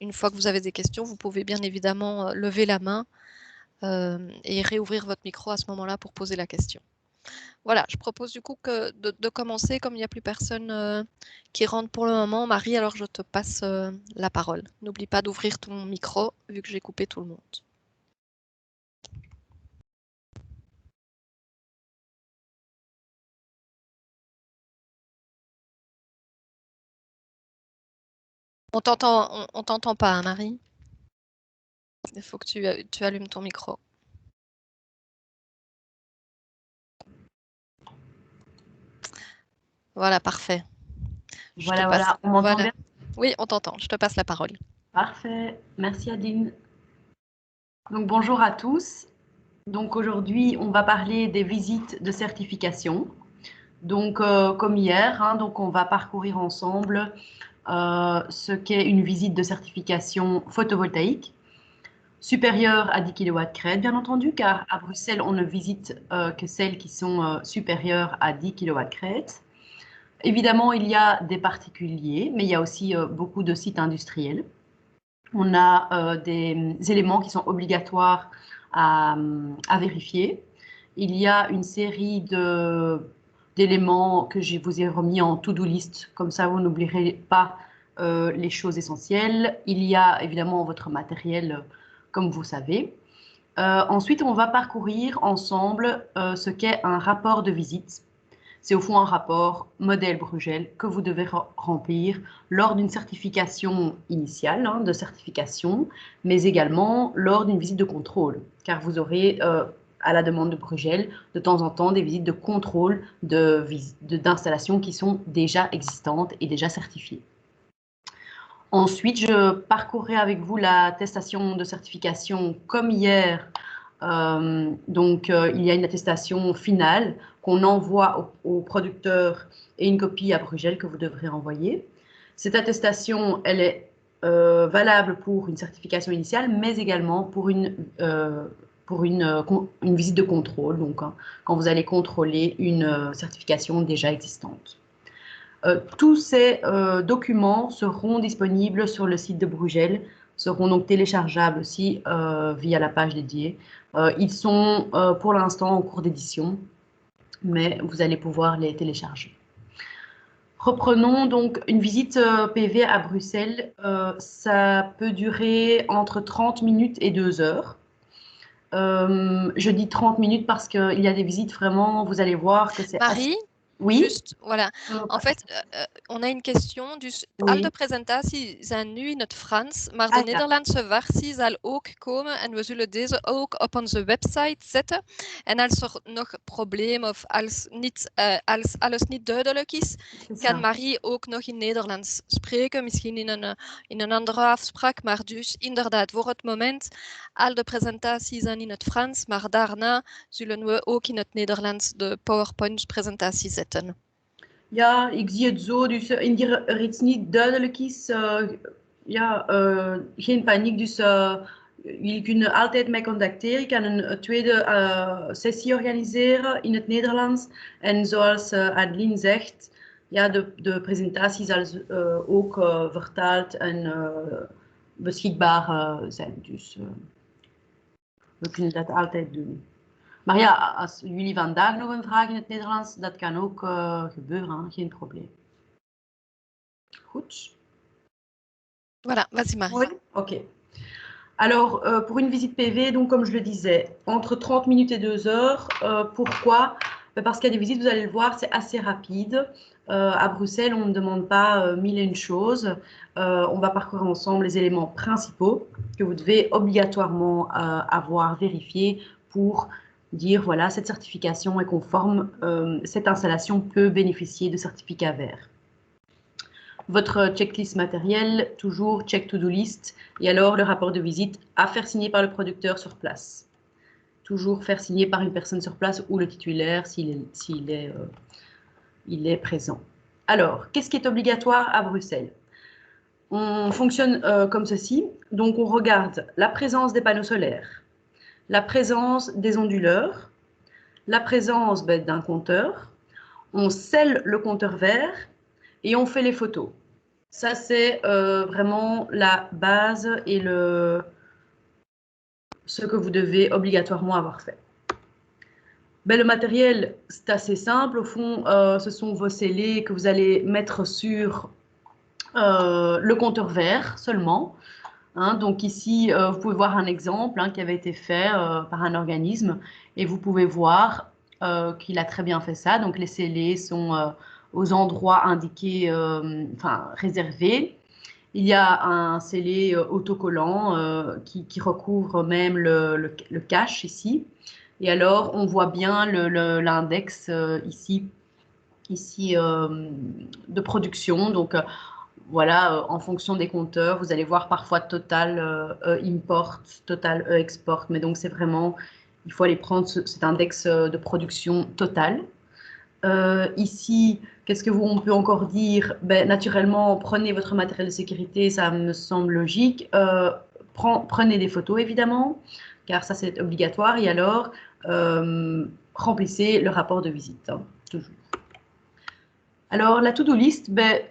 une fois que vous avez des questions, vous pouvez bien évidemment lever la main et réouvrir votre micro à ce moment-là pour poser la question. Voilà, je propose du coup de commencer, comme il n'y a plus personne qui rentre pour le moment. Marie, alors je te passe la parole. N'oublie pas d'ouvrir ton micro, vu que j'ai coupé tout le monde. On t'entend pas, hein, Marie? Il faut que tu allumes ton micro. Voilà, parfait. Voilà, on m'entend bien? Oui, on t'entend. Je te passe la parole. Parfait, merci Adine. Donc bonjour à tous. Donc aujourd'hui, on va parler des visites de certification. Donc comme hier, hein, donc on va parcourir ensemble ce qu'est une visite de certification photovoltaïque supérieure à 10 kW crête, bien entendu, car à Bruxelles, on ne visite que celles qui sont supérieures à 10 kW crête. Évidemment, il y a des particuliers, mais il y a aussi beaucoup de sites industriels. On a des éléments qui sont obligatoires à vérifier. Il y a une série d'éléments que je vous ai remis en to-do list, comme ça vous n'oublierez pas les choses essentielles. Il y a évidemment votre matériel, comme vous savez. Ensuite, on va parcourir ensemble ce qu'est un rapport de visite. C'est au fond un rapport modèle Bruegel que vous devez remplir lors d'une certification initiale, hein, de certification, mais également lors d'une visite de contrôle, car vous aurez, à la demande de Bruegel, de temps en temps des visites de contrôle d'installations qui sont déjà existantes et déjà certifiées. Ensuite, je parcourrai avec vous l'attestation de certification comme hier. Il y a une attestation finale qu'on envoie au producteur et une copie à Bruegel que vous devrez envoyer. Cette attestation, elle est valable pour une certification initiale, mais également pour une visite de contrôle, donc hein, quand vous allez contrôler une certification déjà existante. Tous ces documents seront disponibles sur le site de Bruegel, seront donc téléchargeables aussi via la page dédiée. Ils sont pour l'instant en cours d'édition, mais vous allez pouvoir les télécharger. Reprenons donc une visite PV à Bruxelles. Ça peut durer entre 30 minutes et 2 heures. Je dis 30 minutes parce qu'il y a des visites vraiment, vous allez voir que c'est Marie, Oui. juste, voilà. En fait, on a une question. Dus al de presentaties zijn nu in het Frans, maar de Nederlandse versie zal ook komen en we zullen deze ook op onze website zetten. En als er nog problemen of als alles niet duidelijk is, kan Marie ook nog in Nederlands spreken, misschien in een andere afspraak. Maar dus inderdaad, voor het moment, al de presentaties zijn in het Frans, maar daarna zullen we ook in het Nederlands de PowerPoint-presentatie zetten. Ja, ik zie het zo. Dus indien er iets niet duidelijk is, geen paniek. Dus jullie kunnen altijd mij contacteren. Ik kan een tweede sessie organiseren in het Nederlands. En zoals Adeline zegt, ja, de presentatie zal ook vertaald en beschikbaar zijn. Dus we kunnen dat altijd doen. Maar ja, als jullie vandaag nog een vraag in het Nederlands, dat kan ook gebeuren, hein? Geen probleem. Goed. Voilà, vas-y Marie. Oui, ok. Alors, pour une visite PV, donc comme je le disais, entre 30 minutes et 2 heures. Pourquoi? Parce qu'il y a des visites, vous allez le voir, c'est assez rapide. À Bruxelles, on ne demande pas mille et une choses. On va parcourir ensemble les éléments principaux que vous devez obligatoirement avoir vérifiés pour dire, voilà, cette certification est conforme, cette installation peut bénéficier de certificat vert. Votre checklist matérielle, toujours check to-do list, et alors le rapport de visite à faire signer par le producteur sur place. Toujours faire signer par une personne sur place ou le titulaire s'il est présent. Alors, qu'est-ce qui est obligatoire à Bruxelles? On fonctionne comme ceci. Donc, on regarde la présence des panneaux solaires, la présence des onduleurs, la présence d'un compteur. On scelle le compteur vert et on fait les photos. Ça, c'est vraiment la base et ce que vous devez obligatoirement avoir fait. Ben, le matériel, c'est assez simple. Au fond, ce sont vos scellés que vous allez mettre sur le compteur vert seulement. Hein. Donc ici, vous pouvez voir un exemple qui avait été fait par un organisme et vous pouvez voir qu'il a très bien fait ça. Donc les scellés sont aux endroits indiqués, enfin réservés. Il y a un scellé autocollant qui recouvre même le cache ici. Et alors, on voit bien l'index ici de production. Donc, voilà, en fonction des compteurs, vous allez voir parfois total import, total export. Mais donc, c'est vraiment, il faut aller prendre cet index de production total. Ici, qu'est-ce que on peut encore dire? Ben, naturellement, prenez votre matériel de sécurité, ça me semble logique. Prenez des photos, évidemment, car ça, c'est obligatoire. Et alors, remplissez le rapport de visite, hein, toujours. Alors, la to-do list, ben,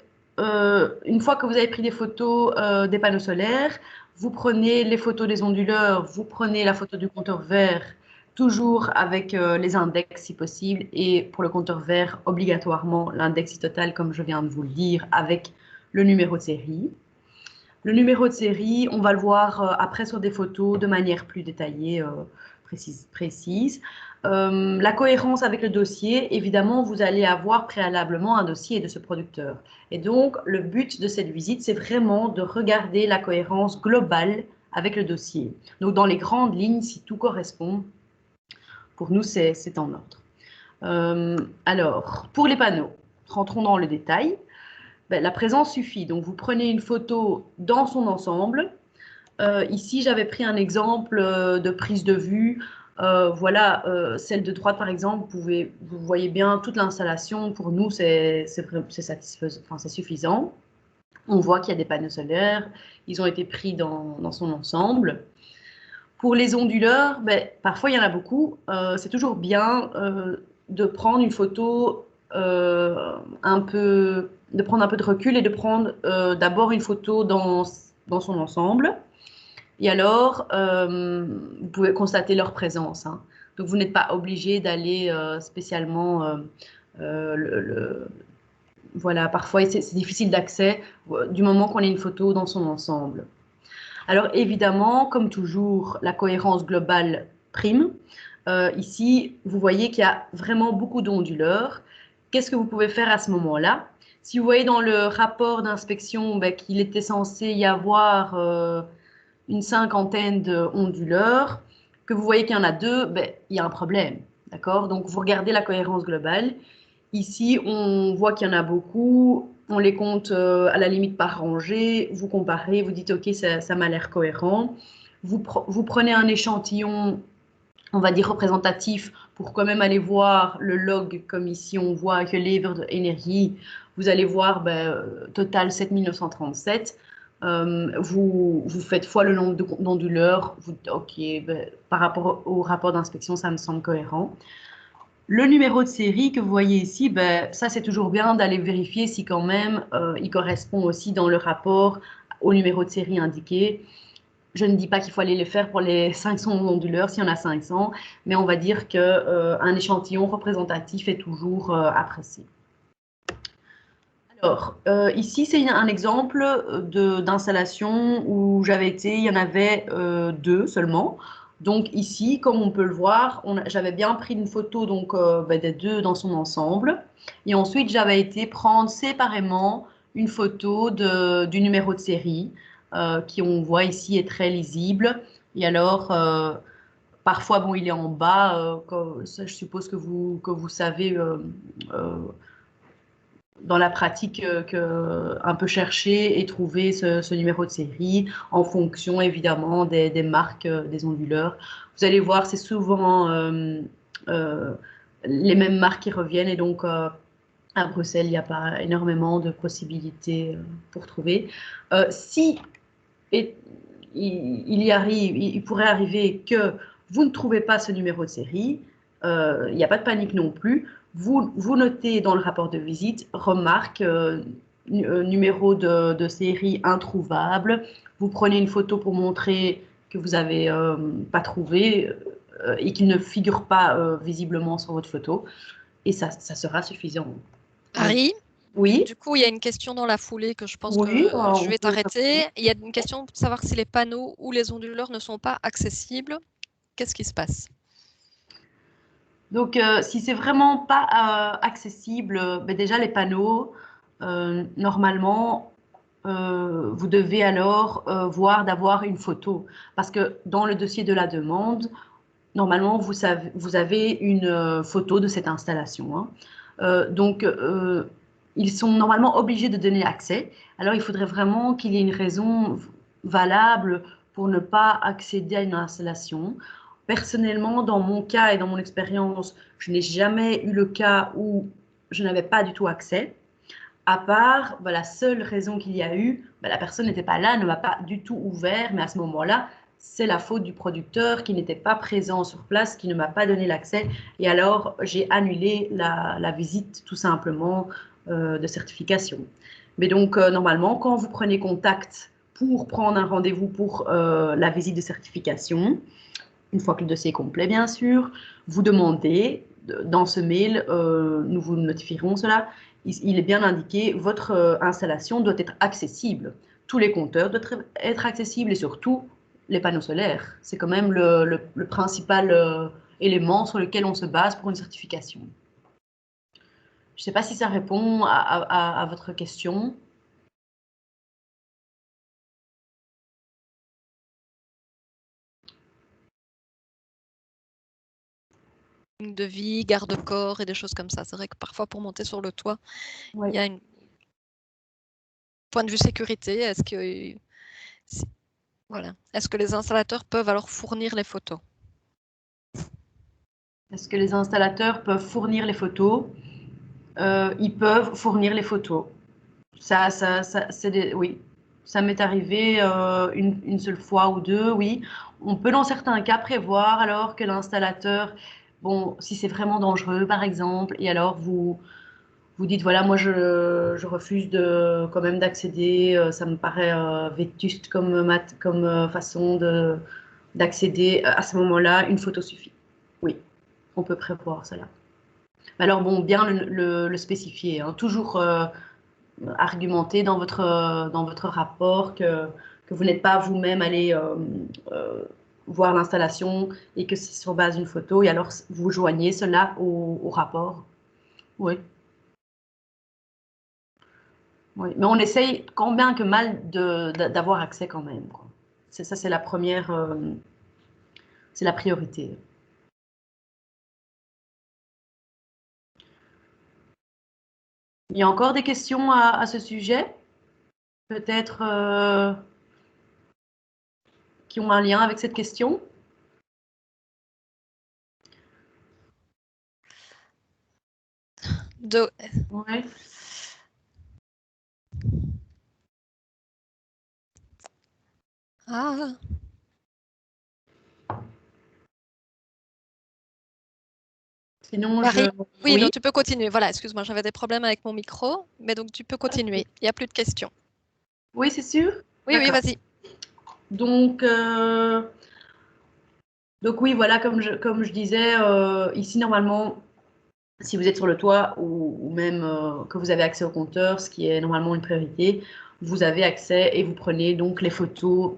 une fois que vous avez pris des photos des panneaux solaires, vous prenez les photos des onduleurs, vous prenez la photo du compteur vert, toujours avec les index si possible, et pour le compteur vert, obligatoirement l'index total, comme je viens de vous le dire, avec le numéro de série. Le numéro de série, on va le voir après sur des photos de manière plus détaillée, précise. La cohérence avec le dossier, évidemment, vous allez avoir préalablement un dossier de ce producteur. Et donc, le but de cette visite, c'est vraiment de regarder la cohérence globale avec le dossier. Donc, dans les grandes lignes, si tout correspond, pour nous, c'est en ordre. Alors, pour les panneaux, rentrons dans le détail. Ben, la présence suffit. Donc, vous prenez une photo dans son ensemble. Ici, j'avais pris un exemple de prise de vue. Voilà, celle de droite, par exemple, vous voyez bien toute l'installation. Pour nous, c'est satisfaisant, enfin, c'est suffisant. On voit qu'il y a des panneaux solaires. Ils ont été pris dans son ensemble. Pour les onduleurs, ben, parfois, il y en a beaucoup. C'est toujours bien de prendre une photo de prendre un peu de recul et de prendre d'abord une photo dans son ensemble. Et alors, vous pouvez constater leur présence. Hein. Donc, vous n'êtes pas obligé d'aller spécialement... voilà, parfois, c'est difficile d'accès du moment qu'on a une photo dans son ensemble. Alors, évidemment, comme toujours, la cohérence globale prime. Ici, vous voyez qu'il y a vraiment beaucoup d'onduleurs. Qu'est-ce que vous pouvez faire à ce moment-là? Si vous voyez dans le rapport d'inspection qu'il était censé y avoir une cinquantaine d'onduleurs, que vous voyez qu'il y en a deux, ben, il y a un problème. D'accord? Donc, vous regardez la cohérence globale. Ici, on voit qu'il y en a beaucoup. On les compte à la limite par rangée. Vous comparez, vous dites, OK, ça m'a l'air cohérent. Vous prenez un échantillon, on va dire représentatif, pour quand même aller voir le log, comme ici, on voit que l'Ever Energy, vous allez voir total 7937. Vous faites fois le nombre d'onduleurs. OK, par rapport au rapport d'inspection, ça me semble cohérent. Le numéro de série que vous voyez ici, ça c'est toujours bien d'aller vérifier si quand même il correspond aussi dans le rapport au numéro de série indiqué. Je ne dis pas qu'il faut aller les faire pour les 500 onduleurs s'il y en a 500, mais on va dire qu'un échantillon représentatif est toujours apprécié. Alors, ici, c'est un exemple d'installation où j'avais été, il y en avait deux seulement. Donc ici, comme on peut le voir, j'avais bien pris une photo donc, des deux dans son ensemble. Et ensuite, j'avais été prendre séparément une photo du numéro de série qui, on voit ici, est très lisible. Et alors, parfois, bon, il est en bas. Ça, je suppose que vous savez dans la pratique un peu chercher et trouver ce numéro de série en fonction évidemment des marques des onduleurs. Vous allez voir, c'est souvent les mêmes marques qui reviennent et donc à Bruxelles, il n'y a pas énormément de possibilités pour trouver. Si il pourrait arriver que vous ne trouvez pas ce numéro de série, il n'y a pas de panique non plus. Vous notez dans le rapport de visite, remarque, numéro de série introuvable. Vous prenez une photo pour montrer que vous n'avez pas trouvé et qu'il ne figure pas visiblement sur votre photo. Et ça sera suffisant. Harry, oui. Du coup, il y a une question dans la foulée que je pense que je vais t'arrêter. Il y a une question pour savoir si les panneaux ou les onduleurs ne sont pas accessibles. Qu'est-ce qui se passe? Donc, si c'est vraiment pas accessible, ben déjà les panneaux, normalement, vous devez alors voir d'avoir une photo. Parce que dans le dossier de la demande, normalement, vous avez une photo de cette installation. Hein. Donc, ils sont normalement obligés de donner accès. Alors, il faudrait vraiment qu'il y ait une raison valable pour ne pas accéder à une installation. Personnellement, dans mon cas et dans mon expérience, je n'ai jamais eu le cas où je n'avais pas du tout accès. À part, la seule raison qu'il y a eu, la personne n'était pas là, ne m'a pas du tout ouvert, mais à ce moment-là, c'est la faute du producteur qui n'était pas présent sur place, qui ne m'a pas donné l'accès. Et alors, j'ai annulé la visite tout simplement de certification. Mais donc, normalement, quand vous prenez contact pour prendre un rendez-vous pour la visite de certification, une fois que le dossier est complet, bien sûr, vous demandez, dans ce mail, nous vous notifierons cela, il est bien indiqué, votre installation doit être accessible. Tous les compteurs doivent être accessibles et surtout les panneaux solaires. C'est quand même le principal élément sur lequel on se base pour une certification. Je ne sais pas si ça répond à votre question. De vie, garde-corps et des choses comme ça. C'est vrai que parfois, pour monter sur le toit, il y a un point de vue sécurité. Est-ce que les installateurs peuvent alors fournir les photos? Est-ce que les installateurs peuvent fournir les photos? Ils peuvent fournir les photos. Oui, ça m'est arrivé une seule fois ou deux, oui. On peut dans certains cas prévoir alors que l'installateur, bon, si c'est vraiment dangereux par exemple, et alors vous dites voilà, moi je refuse quand même d'accéder, ça me paraît vétuste comme façon d'accéder. À ce moment-là, une photo suffit. Oui, on peut prévoir cela. Alors bon, bien le spécifier, hein. Toujours argumenter dans votre rapport que vous n'êtes pas vous-même allé voir l'installation et que c'est sur base d'une photo, et alors vous joignez cela au rapport. Oui. Oui. Mais on essaye quand bien que mal d'avoir accès quand même, quoi. Ça, c'est la première, c'est la priorité. Il y a encore des questions à ce sujet? Peut-être qui ont un lien avec cette question? Ouais. Ah. Sinon, oui, donc tu peux continuer. Voilà, excuse-moi, j'avais des problèmes avec mon micro, mais donc tu peux continuer. Il n'y a plus de questions. Oui, c'est sûr? Oui, vas-y. Donc oui, voilà, comme je disais, ici, normalement, si vous êtes sur le toit ou même que vous avez accès au compteur, ce qui est normalement une priorité, vous avez accès et vous prenez donc les photos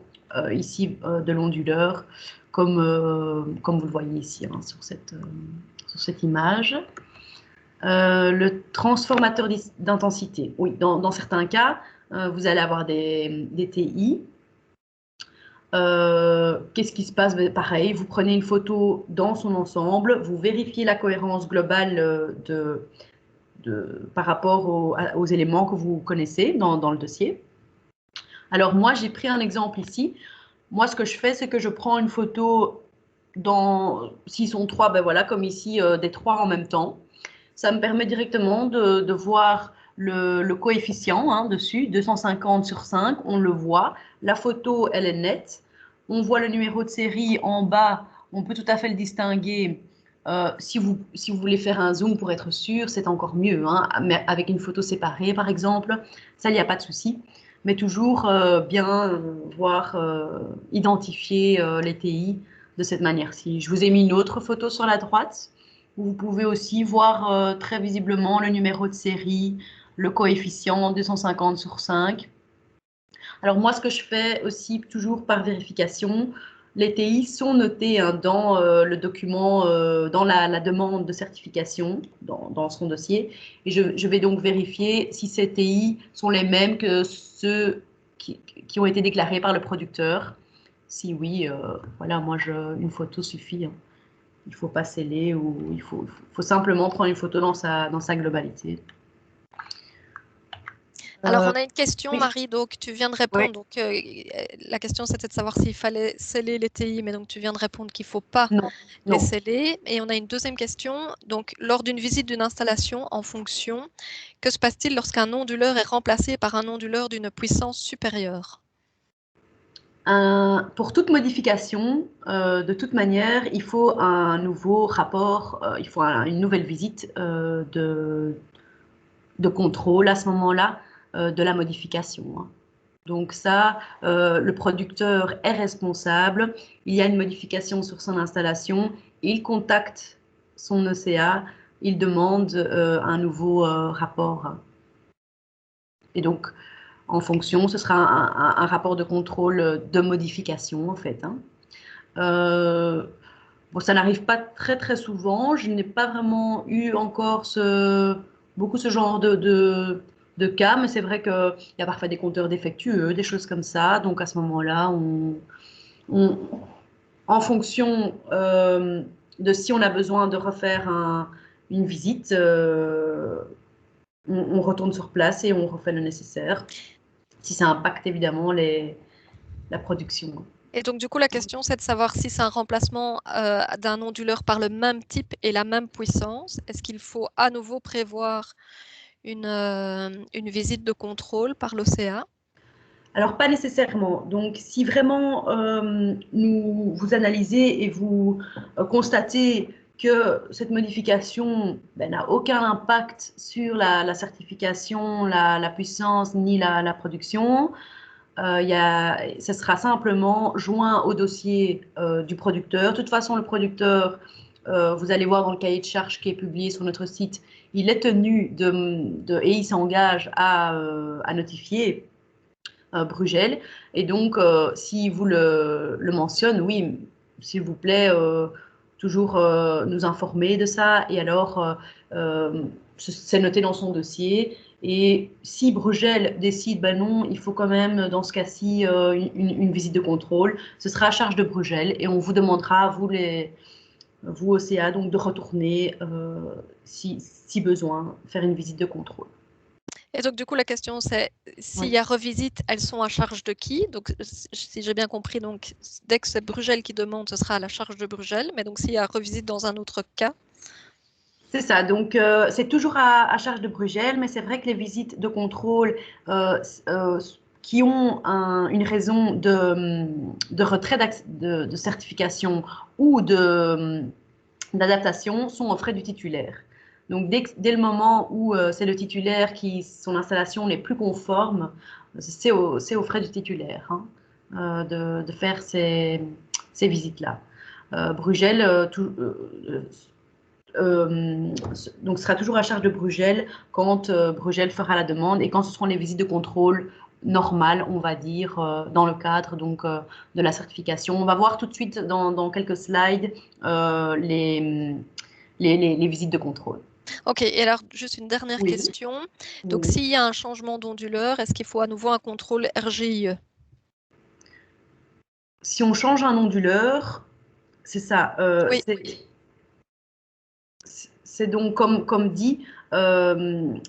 ici de l'onduleur, comme vous le voyez ici, hein, sur cette image. Le transformateur d'intensité. Oui, dans certains cas, vous allez avoir des TI. Qu'est-ce qui se passe? Pareil, vous prenez une photo dans son ensemble, vous vérifiez la cohérence globale par rapport aux éléments que vous connaissez dans le dossier. Alors moi, j'ai pris un exemple ici. Moi, ce que je fais, c'est que je prends une photo s'ils sont trois, ben voilà, comme ici, des trois en même temps. Ça me permet directement de voir le coefficient, hein, dessus, 250 sur 5, on le voit. La photo, elle est nette. On voit le numéro de série en bas, on peut tout à fait le distinguer Si vous voulez faire un zoom pour être sûr, c'est encore mieux, hein, mais avec une photo séparée, par exemple, ça, il n'y a pas de souci. Mais toujours bien voir, identifier les TI de cette manière-ci. Je vous ai mis une autre photo sur la droite, où vous pouvez aussi voir très visiblement le numéro de série, le coefficient 250 sur 5. Alors moi, ce que je fais aussi, toujours par vérification, les TI sont notés, hein, dans le document, dans la demande de certification, dans son dossier. Et je vais donc vérifier si ces TI sont les mêmes que ceux qui ont été déclarés par le producteur. Si oui, voilà, moi, une photo suffit, hein. Il ne faut pas sceller ou il faut simplement prendre une photo dans sa globalité. Alors, on a une question, oui. Marie, donc tu viens de répondre. Oui. Donc, la question, c'était de savoir s'il fallait sceller les TI, mais donc tu viens de répondre qu'il ne faut pas les sceller. Et on a une deuxième question. Donc, lors d'une visite d'une installation en fonction, que se passe-t-il lorsqu'un onduleur est remplacé par un onduleur d'une puissance supérieure? Pour toute modification, de toute manière, il faut un nouveau rapport, il faut une nouvelle visite de contrôle à ce moment-là de la modification, hein. Donc ça, le producteur est responsable. Il y a une modification sur son installation, il contacte son ECA, il demande un nouveau rapport. Et donc, en fonction, ce sera un rapport de contrôle de modification, en fait, hein. Bon, ça n'arrive pas très, très souvent. Je n'ai pas vraiment eu encore beaucoup ce genre de cas, mais c'est vrai qu'il y a parfois des compteurs défectueux, des choses comme ça. Donc, à ce moment-là, en fonction de si on a besoin de refaire une visite, on retourne sur place et on refait le nécessaire, si ça impacte évidemment la production. Et donc, du coup, la question, c'est de savoir si c'est un remplacement d'un onduleur par le même type et la même puissance. Est-ce qu'il faut à nouveau prévoir une visite de contrôle par l'OCA? Alors, pas nécessairement. Donc, si vraiment vous analysez et vous constatez que cette modification n'a aucun impact sur la certification, la puissance ni la production, ce sera simplement joint au dossier du producteur. De toute façon, le producteur, vous allez voir dans le cahier de charge qui est publié sur notre site, il est tenu et il s'engage à notifier Brugel. Et donc, si vous le mentionne, oui, s'il vous plaît, toujours nous informer de ça. Et alors, c'est noté dans son dossier. Et si Brugel décide, ben non, il faut quand même, dans ce cas-ci, une visite de contrôle, ce sera à charge de Brugel et on vous demandera, vous OCA, donc de retourner, si besoin, faire une visite de contrôle. Et donc, du coup, la question, c'est s'il y a revisite, elles sont à charge de qui? Donc, si j'ai bien compris, donc, dès que c'est Brugel qui demande, ce sera à la charge de Brugel. Mais donc, s'il y a revisite dans un autre cas? C'est ça, donc c'est toujours à charge de Brugel, mais c'est vrai que les visites de contrôle qui ont une raison de retrait de certification ou d'adaptation sont aux frais du titulaire. Donc dès le moment où c'est le titulaire son installation n'est plus conforme, c'est aux frais du titulaire, hein, de faire ces visites-là. Brugel, donc sera toujours à charge de Brugel quand Brugel fera la demande et quand ce seront les visites de contrôle normales, on va dire, dans le cadre donc, de la certification. On va voir tout de suite dans quelques slides les visites de contrôle. Ok, et alors juste une dernière question. Donc s'il y a un changement d'onduleur, est-ce qu'il faut à nouveau un contrôle RGIE? Si on change un onduleur, c'est ça. Oui. C'est donc comme dit, bon,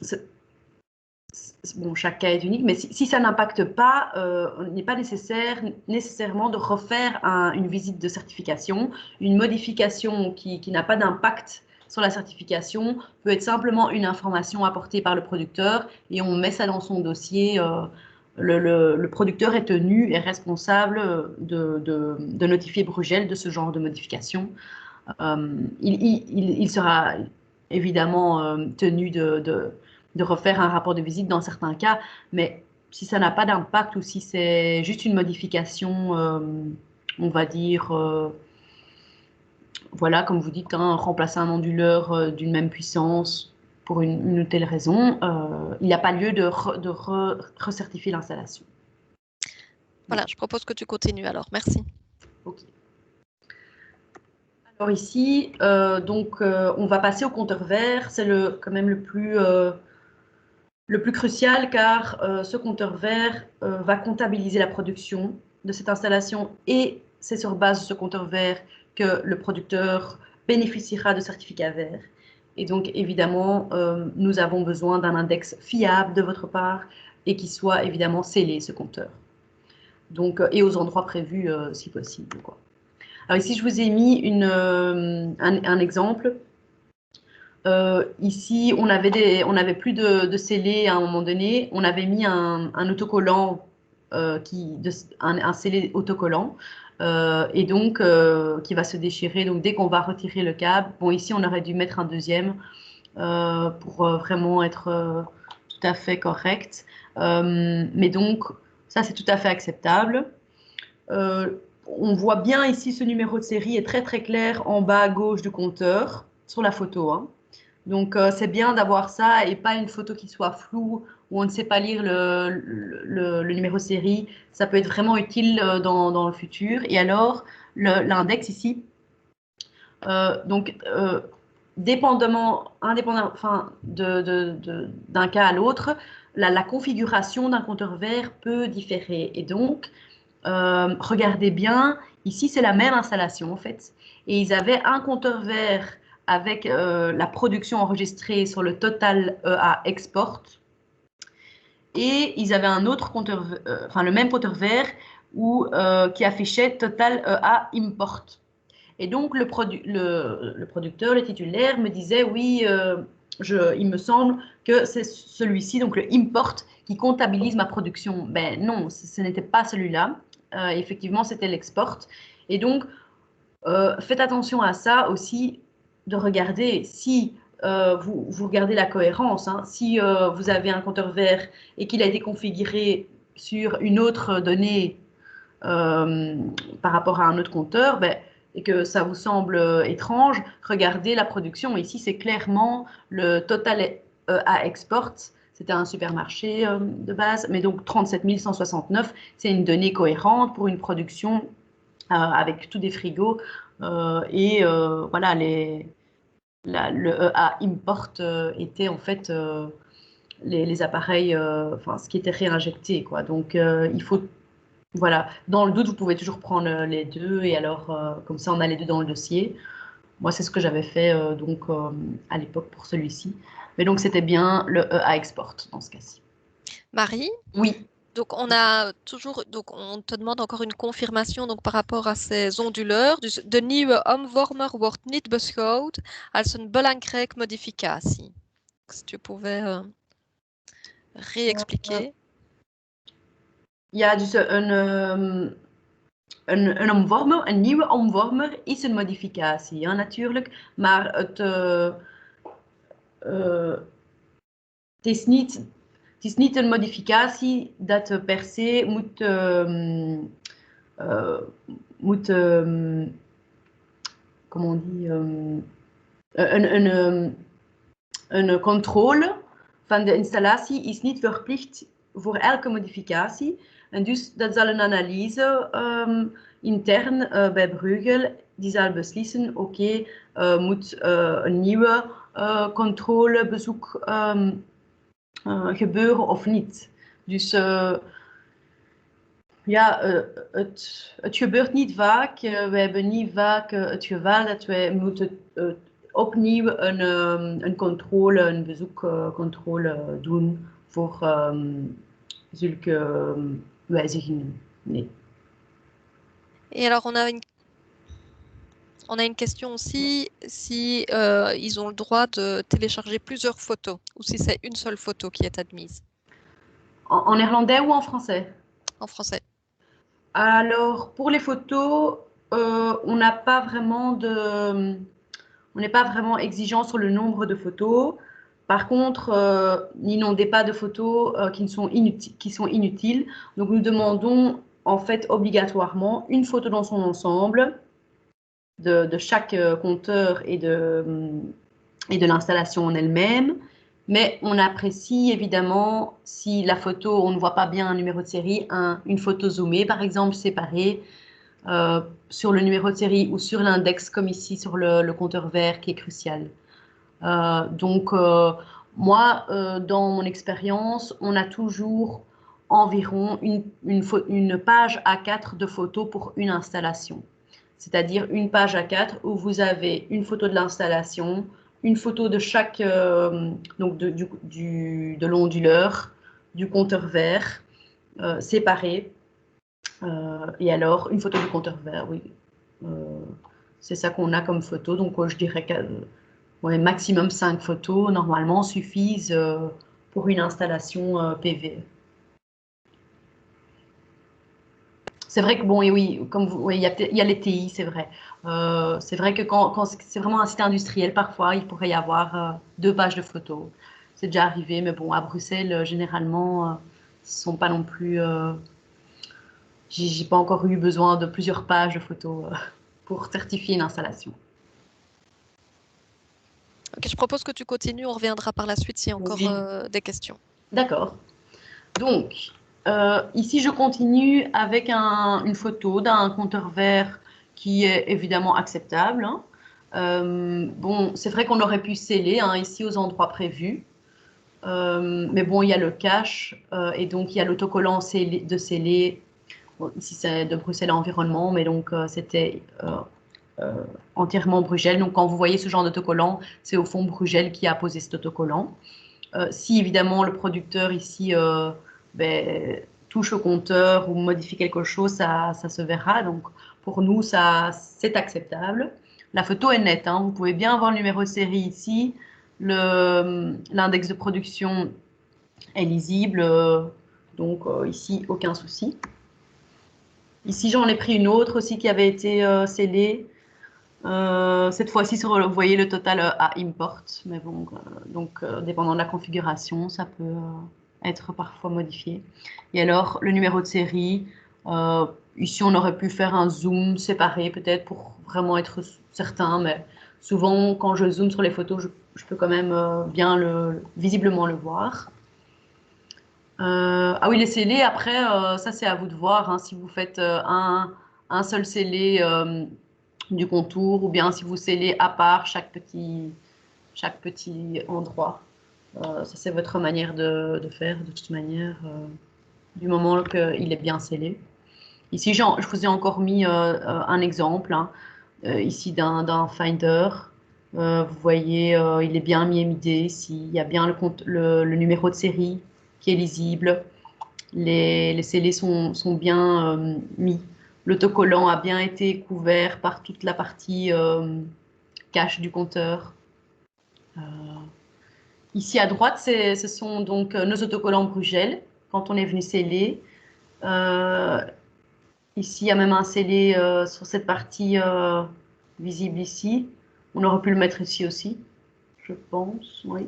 chaque cas est unique, mais si ça n'impacte pas, il n'est pas nécessairement de refaire une visite de certification. Une modification qui n'a pas d'impact sur la certification peut être simplement une information apportée par le producteur et on met ça dans son dossier. Le producteur est tenu et responsable de notifier Brugel de ce genre de modification. il sera évidemment tenu de refaire un rapport de visite dans certains cas, mais si ça n'a pas d'impact ou si c'est juste une modification, on va dire, voilà, comme vous dites, hein, remplacer un onduleur d'une même puissance pour une telle raison, il n'y a pas lieu de recertifier l'installation. Voilà, je propose que tu continues alors. Merci. Ok. Alors ici, on va passer au compteur vert. C'est quand même le plus crucial car ce compteur vert va comptabiliser la production de cette installation et c'est sur base de ce compteur vert que le producteur bénéficiera de certificats verts. Et donc, évidemment, nous avons besoin d'un index fiable de votre part et qui soit évidemment scellé, ce compteur. Donc, et aux endroits prévus si possible, quoi. Alors ici, je vous ai mis un exemple. Ici, on avait plus de scellés à un moment donné. On avait mis un autocollant, un scellé autocollant, et donc qui va se déchirer. Donc dès qu'on va retirer le câble, bon ici on aurait dû mettre un deuxième pour vraiment être tout à fait correct. Mais donc ça c'est tout à fait acceptable. On voit bien ici ce numéro de série est très très clair en bas à gauche du compteur sur la photo, hein. Donc, c'est bien d'avoir ça et pas une photo qui soit floue où on ne sait pas lire le numéro de série. Ça peut être vraiment utile dans le futur. Et alors, l'index ici, indépendamment enfin, d'un cas à l'autre, la configuration d'un compteur vert peut différer. Et donc, regardez bien, ici, c'est la même installation en fait. Et ils avaient un compteur vert avec la production enregistrée sur le total EA export. Et ils avaient un autre compteur, le même compteur vert qui affichait total EA import. Et donc le producteur, le titulaire, me disait oui, il me semble que c'est celui-ci, donc le import, qui comptabilise ma production. Ben non, ce n'était pas celui-là. Effectivement, c'était l'export. Et donc, faites attention à ça aussi, de regarder si vous regardez la cohérence. Hein. Si vous avez un compteur vert et qu'il a été configuré sur une autre donnée par rapport à un autre compteur, ben, et que ça vous semble étrange, regardez la production. Ici, c'est clairement le total à export. C'était un supermarché de base, mais donc 37 169, c'est une donnée cohérente pour une production avec tous des frigos voilà, le EA import était en fait les appareils, ce qui était réinjecté, quoi. Donc il faut, voilà, dans le doute, vous pouvez toujours prendre les deux et alors comme ça on a les deux dans le dossier. Moi c'est ce que j'avais fait à l'époque pour celui-ci. Mais donc c'était bien le EA export dans ce cas-ci. Marie? Oui. Donc, on te demande encore une confirmation donc, par rapport à ces onduleurs. Dus de nieuwe omvormer wordt niet beschouwd als een belangrijke modificatie. Si tu pouvais réexpliquer. Ja, dus een omvormer, een nieuwe omvormer is een modificatie, ja, natuurlijk. Maar het is niet een modificatie dat per se moet comment on dit, een controle van de installatie is niet verplicht voor elke modificatie. En dus dat zal een analyse intern bij Bruegel, die zal beslissen, oké, moet een nieuwe controlebezoek gebeuren of niet. Dus het gebeurt niet vaak. Wij hebben niet vaak het geval dat wij moeten opnieuw een bezoekcontrole doen voor zulke wijzigingen. Nee. Et alors, on a une question aussi, si ils ont le droit de télécharger plusieurs photos ou si c'est une seule photo qui est admise. En néerlandais ou en français? En français. Alors, pour les photos, on n'a pas vraiment de... On n'est pas vraiment exigeant sur le nombre de photos. Par contre, n'inondez pas de photos qui sont inutiles. Donc, nous demandons en fait obligatoirement une photo dans son ensemble de chaque compteur et de l'installation en elle-même. Mais on apprécie évidemment si la photo, on ne voit pas bien un numéro de série, une photo zoomée par exemple, séparée sur le numéro de série ou sur l'index comme ici sur le compteur vert qui est crucial. Donc, moi, dans mon expérience, on a toujours environ une page A4 de photos pour une installation. C'est-à-dire une page A4 où vous avez une photo de l'installation, une photo de chaque, donc de l'onduleur, du compteur vert, séparé. Et alors, une photo du compteur vert, oui. C'est ça qu'on a comme photo. Donc, je dirais que ouais, maximum 5 photos, normalement, suffisent pour une installation PV. C'est vrai que, bon, et oui, comme oui, il y a les TI, c'est vrai. C'est vrai que quand c'est vraiment un site industriel, parfois, il pourrait y avoir 2 pages de photos. C'est déjà arrivé, mais bon, à Bruxelles, généralement, ce ne sont pas non plus... j'ai pas encore eu besoin de plusieurs pages de photos pour certifier une installation. Ok, je propose que tu continues, on reviendra par la suite s'il y a encore des questions. D'accord. Donc, ici, je continue avec une photo d'un compteur vert qui est évidemment acceptable. Hein. Bon, c'est vrai qu'on aurait pu sceller hein, ici aux endroits prévus. Mais bon, il y a le cache et donc il y a l'autocollant de sceller. Bon, ici, c'est de Bruxelles Environnement, mais donc c'était entièrement Brugel. Donc, quand vous voyez ce genre d'autocollant, c'est au fond Brugel qui a posé cet autocollant. Si évidemment le producteur ici touche au compteur ou modifie quelque chose, ça se verra. Donc pour nous, c'est acceptable. La photo est nette. Hein. Vous pouvez bien voir le numéro de série ici. L'index de production est lisible. Donc ici, aucun souci. Ici, j'en ai pris une autre aussi qui avait été scellée. Cette fois-ci, vous voyez le total à import, mais bon, donc dépendant de la configuration, ça peut être parfois modifié. Et alors, le numéro de série, ici, on aurait pu faire un zoom séparé peut-être pour vraiment être certain, mais souvent, quand je zoome sur les photos, je peux quand même bien visiblement le voir. Ah oui, les scellés, après, ça c'est à vous de voir, hein, si vous faites un seul scellé du contour ou bien si vous scellez à part chaque petit endroit. Ça, c'est votre manière de faire, de toute manière, du moment qu'il est bien scellé. Ici, je vous ai encore mis un exemple, hein, ici d'un Finder. Vous voyez, il est bien midé ici. Il y a bien le numéro de série qui est lisible. Les scellés sont bien mis. L'autocollant a bien été couvert par toute la partie cache du compteur. Ici à droite, ce sont donc nos autocollants Brugel quand on est venu sceller. Ici, il y a même un scellé sur cette partie visible ici. On aurait pu le mettre ici aussi, je pense. Oui.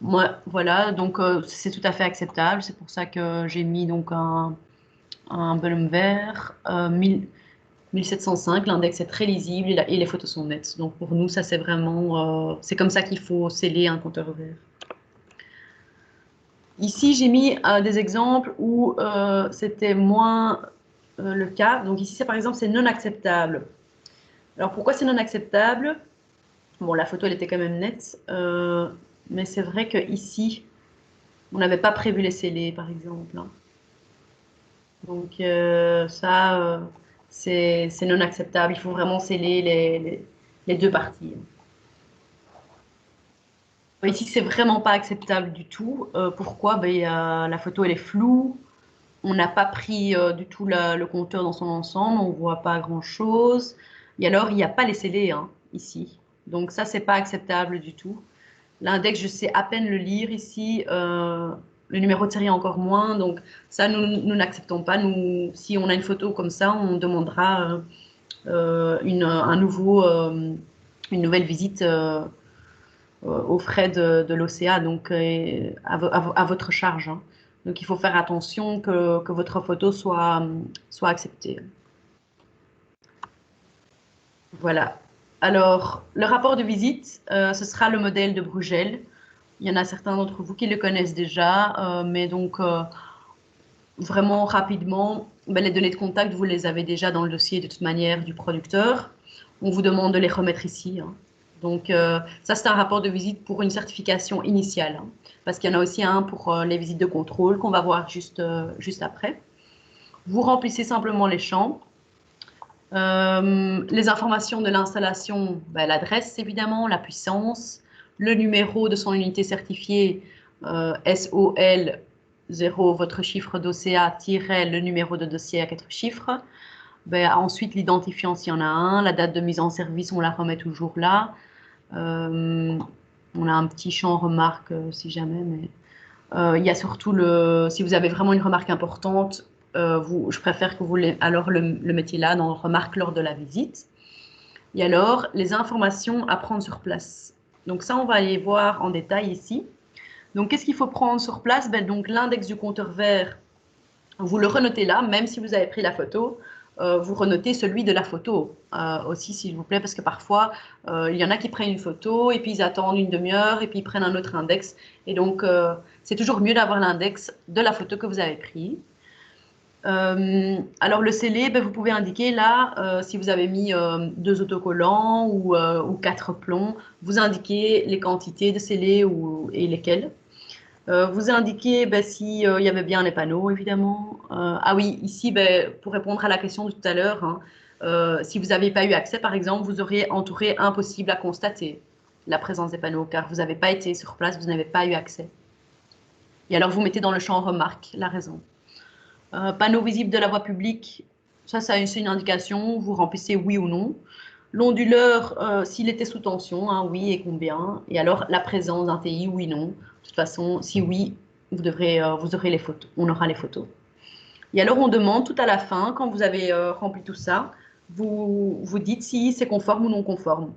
Moi, voilà, donc c'est tout à fait acceptable. C'est pour ça que j'ai mis donc un volume vert 1705. L'index est très lisible et les photos sont nettes. Donc pour nous, ça c'est vraiment, c'est comme ça qu'il faut sceller un compteur vert. Ici, j'ai mis des exemples où c'était moins le cas. Donc ici, par exemple, c'est non acceptable. Alors pourquoi c'est non acceptable? Bon, la photo, elle était quand même nette. Mais c'est vrai qu'ici, on n'avait pas prévu les scellés, par exemple. Hein. Donc ça, c'est non acceptable. Il faut vraiment sceller les deux parties. Ici, c'est vraiment pas acceptable du tout. Pourquoi? La photo, elle est floue. On n'a pas pris du tout le compteur dans son ensemble. On ne voit pas grand-chose. Et alors, il n'y a pas les scellés hein, ici. Donc ça, c'est pas acceptable du tout. L'index, je sais à peine le lire ici. Le numéro de série encore moins. Donc ça, nous n'acceptons pas. Nous, si on a une photo comme ça, on demandera une nouvelle visite aux frais de l'OCA, donc à votre charge. Hein. Donc il faut faire attention que votre photo soit acceptée. Voilà. Alors, le rapport de visite, ce sera le modèle de Bruegel. Il y en a certains d'entre vous qui le connaissent déjà, mais donc vraiment rapidement, ben, les données de contact, vous les avez déjà dans le dossier de toute manière du producteur. On vous demande de les remettre ici. Hein. Donc ça, c'est un rapport de visite pour une certification initiale, hein, parce qu'il y en a aussi un pour les visites de contrôle qu'on va voir juste après. Vous remplissez simplement les champs. Les informations de l'installation, ben, l'adresse évidemment, la puissance, le numéro de son unité certifiée SOL 0, votre chiffre d'OCA, le numéro de dossier à 4 chiffres. Ben, ensuite, l'identifiant s'il y en a un, la date de mise en service, on la remet toujours là. On a un petit champ remarque si jamais, mais il y a surtout si vous avez vraiment une remarque importante, je préfère que vous le mettiez là dans remarque lors de la visite. Et alors, les informations à prendre sur place. Donc ça, on va aller voir en détail ici. Donc, qu'est-ce qu'il faut prendre sur place? Ben, donc, l'index du compteur vert, vous le renotez là, même si vous avez pris la photo. Vous renotez celui de la photo aussi, s'il vous plaît, parce que parfois, il y en a qui prennent une photo et puis ils attendent une demi-heure et puis ils prennent un autre index. Et donc, c'est toujours mieux d'avoir l'index de la photo que vous avez prise. Alors, le scellé, ben, vous pouvez indiquer là, si vous avez mis 2 autocollants ou 4 plombs, vous indiquez les quantités de scellés et lesquels. Vous indiquez ben, s'il y avait bien les panneaux, évidemment. Ah oui, ici, ben, pour répondre à la question de tout à l'heure, hein, si vous n'avez pas eu accès, par exemple, vous auriez entouré impossible à constater la présence des panneaux, car vous n'avez pas été sur place, vous n'avez pas eu accès. Et alors, vous mettez dans le champ remarque la raison. Panneau visible de la voie publique, ça c'est une indication, vous remplissez oui ou non. L'onduleur, s'il était sous tension, hein, oui et combien. Et alors, la présence d'un TI, oui, non. De toute façon, si oui, vous aurez les photos. On aura les photos. Et alors, on demande tout à la fin, quand vous avez rempli tout ça, vous dites si c'est conforme ou non conforme.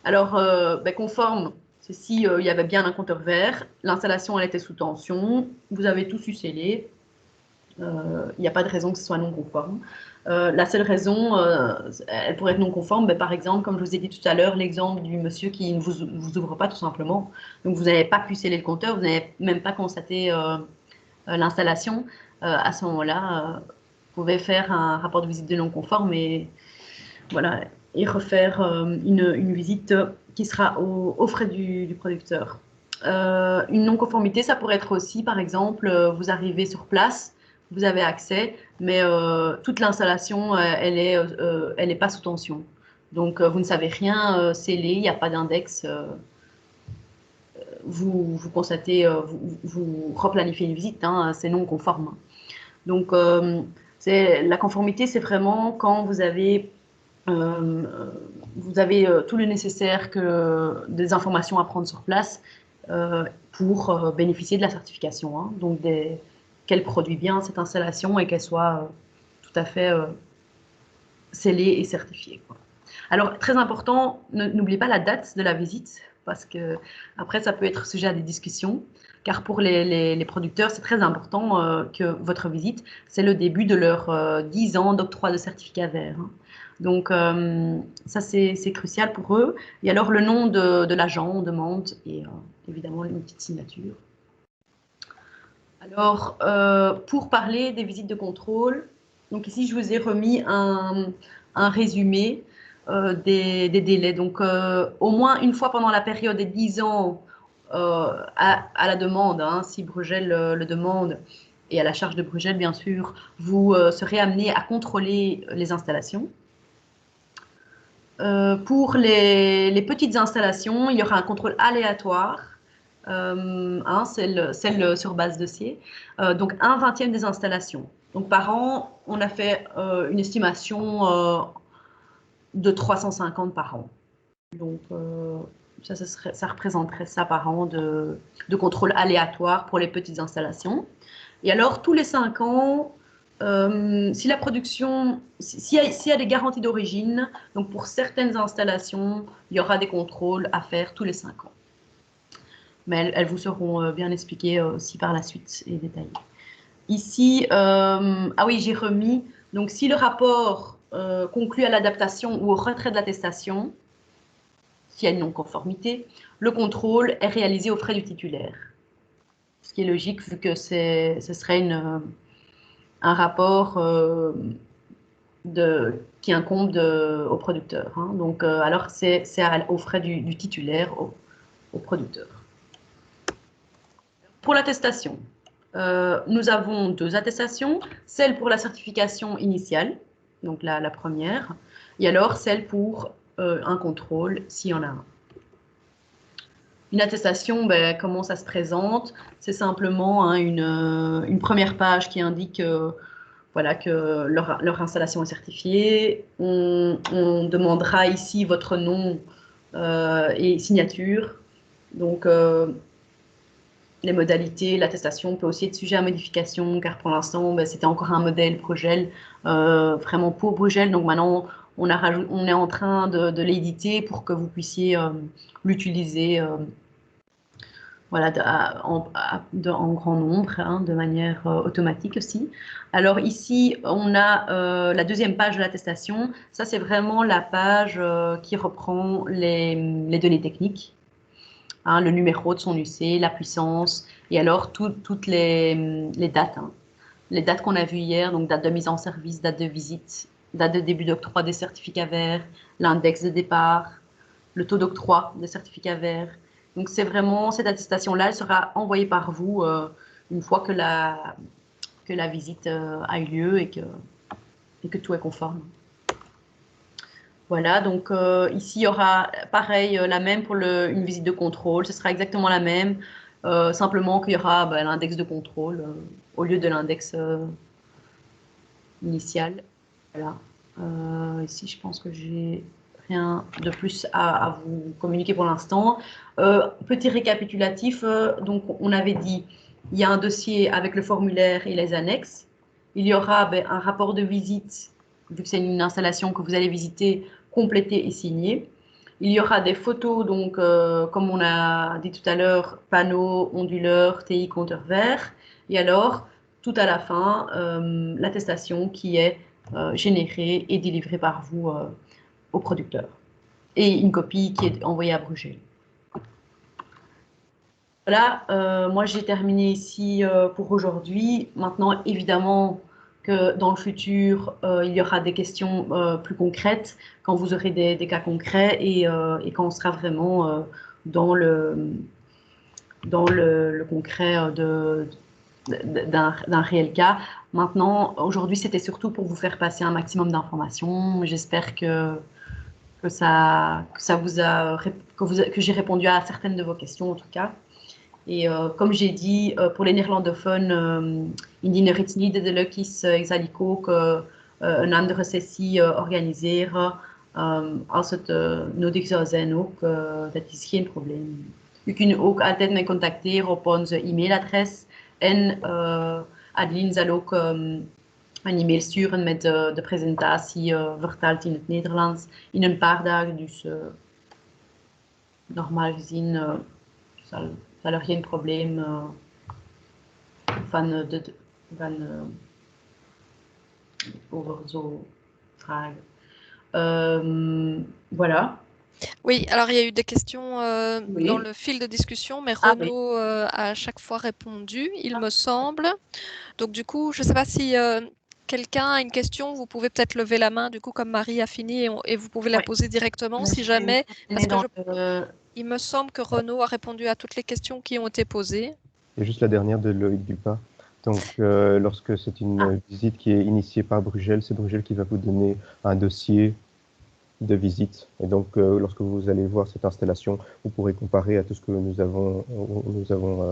Alors, ben, conforme, c'est si il y avait bien un compteur vert, l'installation elle était sous tension, vous avez tout su sceller. Il n'y a pas de raison que ce soit non conforme. La seule raison, elle pourrait être non conforme, mais par exemple, comme je vous ai dit tout à l'heure, l'exemple du monsieur qui ne vous ouvre pas tout simplement. Donc, vous n'avez pas pu sceller le compteur, vous n'avez même pas constaté l'installation. À ce moment-là, vous pouvez faire un rapport de visite de non conforme et, voilà, et refaire une visite qui sera aux frais du producteur. Une non-conformité, ça pourrait être aussi, par exemple, vous arrivez sur place, vous avez accès, mais toute l'installation, elle est pas sous tension. Donc, vous ne savez rien sceller, il n'y a pas d'index. Vous constatez, vous replanifiez une visite, hein, c'est non conforme. Donc, la conformité, c'est vraiment quand vous avez tout le nécessaire, des informations à prendre sur place pour bénéficier de la certification. Hein. Donc, qu'elle produit bien cette installation et qu'elle soit tout à fait scellée et certifiée. Quoi. Alors, très important, n'oubliez pas la date de la visite, parce que après, ça peut être sujet à des discussions. Car pour les producteurs, c'est très important que votre visite, c'est le début de leurs 10 ans d'octroi de certificat vert. Hein. Donc, ça, c'est crucial pour eux. Et alors, le nom de l'agent, on demande, et évidemment, une petite signature. Alors, pour parler des visites de contrôle, donc ici, je vous ai remis un résumé des délais. Donc, au moins une fois pendant la période des 10 ans, à la demande, hein, si Bruegel le demande, et à la charge de Bruegel, bien sûr, vous serez amené à contrôler les installations. Pour les petites installations, il y aura un contrôle aléatoire, celle sur base dossier, donc 1/20 des installations. Donc par an, on a fait une estimation de 350 par an. Donc ça représenterait ça par an de contrôle aléatoire pour les petites installations. Et alors tous les 5 ans, Si la production, s'il y a des garanties d'origine, donc pour certaines installations, il y aura des contrôles à faire tous les 5 ans. Mais elles vous seront bien expliquées aussi par la suite et détaillées. Ici, ah oui, j'ai remis, donc si le rapport conclut à l'adaptation ou au retrait de l'attestation, s'il y a une non-conformité, le contrôle est réalisé aux frais du titulaire. Ce qui est logique vu que ce serait un rapport qui incombe au producteur. Hein. Donc, alors, c'est aux frais du titulaire, au producteur. Pour l'attestation, nous avons 2 attestations. Celle pour la certification initiale, donc la première, et alors celle pour un contrôle, s'il y en a un. Une attestation, ben, comment ça se présente? C'est simplement hein, une première page qui indique voilà, que leur installation est certifiée. On demandera ici votre nom et signature. Donc, les modalités, l'attestation peut aussi être sujet à modification, car pour l'instant, ben, c'était encore un modèle Brugel, vraiment pour Brugel. Donc maintenant, on est en train de l'éditer pour que vous puissiez l'utiliser voilà, en grand nombre, hein, de manière automatique aussi. Alors ici, on a la deuxième page de l'attestation. Ça, c'est vraiment la page qui reprend les données techniques, hein, le numéro de son UC, la puissance, et alors toutes les dates. Hein. Les dates qu'on a vues hier, donc date de mise en service, date de visite, date de début d'octroi des certificats verts, l'index de départ, le taux d'octroi des certificats verts. Donc, c'est vraiment cette attestation-là, elle sera envoyée par vous une fois que la visite a eu lieu et que tout est conforme. Voilà, donc ici, il y aura pareil, la même pour une visite de contrôle. Ce sera exactement la même, simplement qu'il y aura l'index de contrôle au lieu de l'index initial. Voilà. Ici, je pense que j'ai rien de plus à vous communiquer pour l'instant. Petit récapitulatif, donc on avait dit, il y a un dossier avec le formulaire et les annexes. Il y aura un rapport de visite, vu que c'est une installation que vous allez visiter, complété et signé. Il y aura des photos, donc comme on a dit tout à l'heure, panneaux, onduleurs, TI, compteur vert. Et alors, tout à la fin, l'attestation qui est générée et délivrée par vous au producteur. Et une copie qui est envoyée à Bruxelles. Voilà, moi j'ai terminé ici pour aujourd'hui. Maintenant, évidemment que dans le futur, il y aura des questions plus concrètes quand vous aurez des cas concrets et quand on sera vraiment dans le concret d'un réel cas. Maintenant, aujourd'hui, c'était surtout pour vous faire passer un maximum d'informations. J'espère que j'ai répondu à certaines de vos questions en tout cas. Et comme j'ai dit, pour les néerlandophones, indien het niet duidelijk is, ik zal ik ook een andere sessie organiseren. Als het nodig zou zijn ook, dat is geen probleem. U kunt ook altijd mij contacteren op onze e-mailadres. En Adeline zal ook een e-mail sturen met de presentatie vertaald in het Nederlands in een paar dagen. Dus normaal gezien zal er geen probleem over zo vragen. Voilà. Oui, alors il y a eu des questions Oui. dans le fil de discussion, mais Renaud a à chaque fois répondu, il me semble. Donc du coup, je ne sais pas si quelqu'un a une question, vous pouvez peut-être lever la main, du coup, comme Marie a fini, et vous pouvez la poser directement, si jamais. Parce que il me semble que Renaud a répondu à toutes les questions qui ont été posées. Et juste la dernière de Loïc Dupin. Donc, lorsque c'est une visite qui est initiée par Brugel, c'est Brugel qui va vous donner un dossier de visite. Et donc, lorsque vous allez voir cette installation, vous pourrez comparer à tout ce que nous avons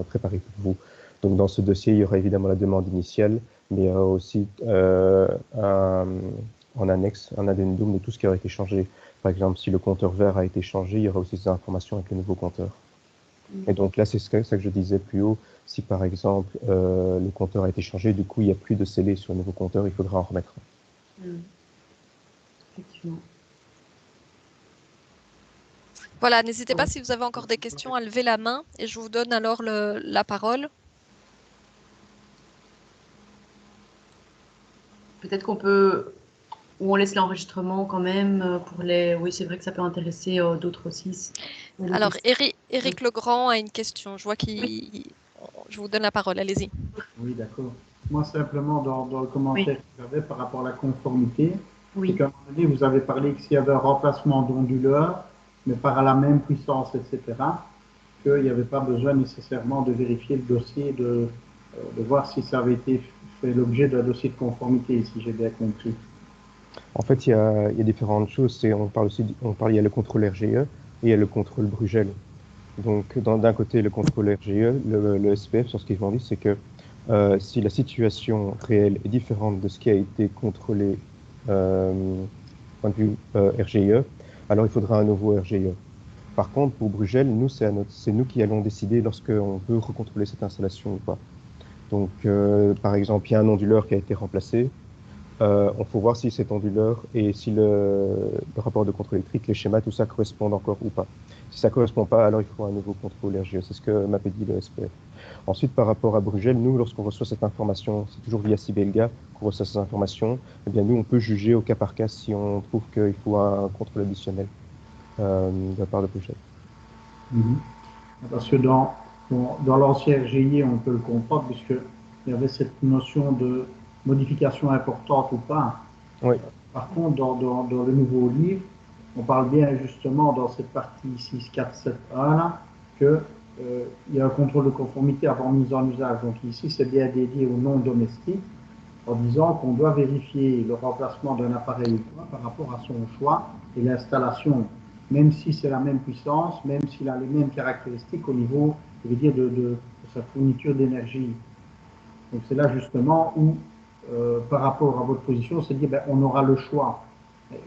préparé pour vous. Donc, dans ce dossier, il y aura évidemment la demande initiale, mais il y aura aussi en annexe un addendum de tout ce qui aura été changé. Par exemple, si le compteur vert a été changé, il y aura aussi ces informations avec le nouveau compteur. Et donc là, c'est ça que je disais plus haut. Si par exemple le compteur a été changé, du coup il n'y a plus de scellé sur le nouveau compteur, il faudra en remettre un. Effectivement. Voilà, n'hésitez pas si vous avez encore des questions à lever la main et je vous donne alors la parole. Peut-être qu'on peut, ou on laisse l'enregistrement quand même pour les. Oui, c'est vrai que ça peut intéresser d'autres aussi. Alors, Éric Legrand a une question. Je vois je vous donne la parole, allez-y. Oui, d'accord. Moi, simplement, dans le commentaire que j'avais par rapport à la conformité, c'est qu'à un moment donné, vous avez parlé que s'il y avait un remplacement d'onduleur, mais par la même puissance, etc., qu'il n'y avait pas besoin nécessairement de vérifier le dossier, de voir si ça avait été fait l'objet d'un dossier de conformité, si j'ai bien compris. En fait, il y a différentes choses. On parle aussi, il y a le contrôle RGE et il y a le contrôle Brugel. Donc, d'un côté, le contrôle RGE, le SPF, sur ce qu'ils m'ont dit, c'est que si la situation réelle est différente de ce qui a été contrôlé point de vue RGE, alors il faudra un nouveau RGE. Par contre, pour Brugel, nous, c'est nous qui allons décider lorsqu'on veut recontrôler cette installation ou pas. Donc, par exemple, il y a un onduleur qui a été remplacé. On faut voir si cet onduleur et si le rapport de contrôle électrique, les schémas, tout ça correspondent encore ou pas. Si ça ne correspond pas, alors il faut un nouveau contrôle RGE. C'est ce que m'avait dit le SPF. Ensuite, par rapport à Brugel, nous, lorsqu'on reçoit cette information, c'est toujours via Sibelga qu'on reçoit ces informations, eh bien, nous, on peut juger au cas par cas si on trouve qu'il faut un contrôle additionnel de la part de Brugel. Parce que dans l'ancien RGI, on peut le comprendre, puisqu'il y avait cette notion de modification importante ou pas. Oui. Par contre, dans le nouveau livre, on parle bien justement dans cette partie 6.4.7.1 là, qu'il y a un contrôle de conformité avant mise en usage. Donc ici, c'est bien dédié au non domestique, en disant qu'on doit vérifier le remplacement d'un appareil ou pas par rapport à son choix et l'installation, même si c'est la même puissance, même s'il a les mêmes caractéristiques au niveau, je veux dire, de sa fourniture d'énergie. Donc c'est là justement où, par rapport à votre position, c'est de dire ben, on aura le choix.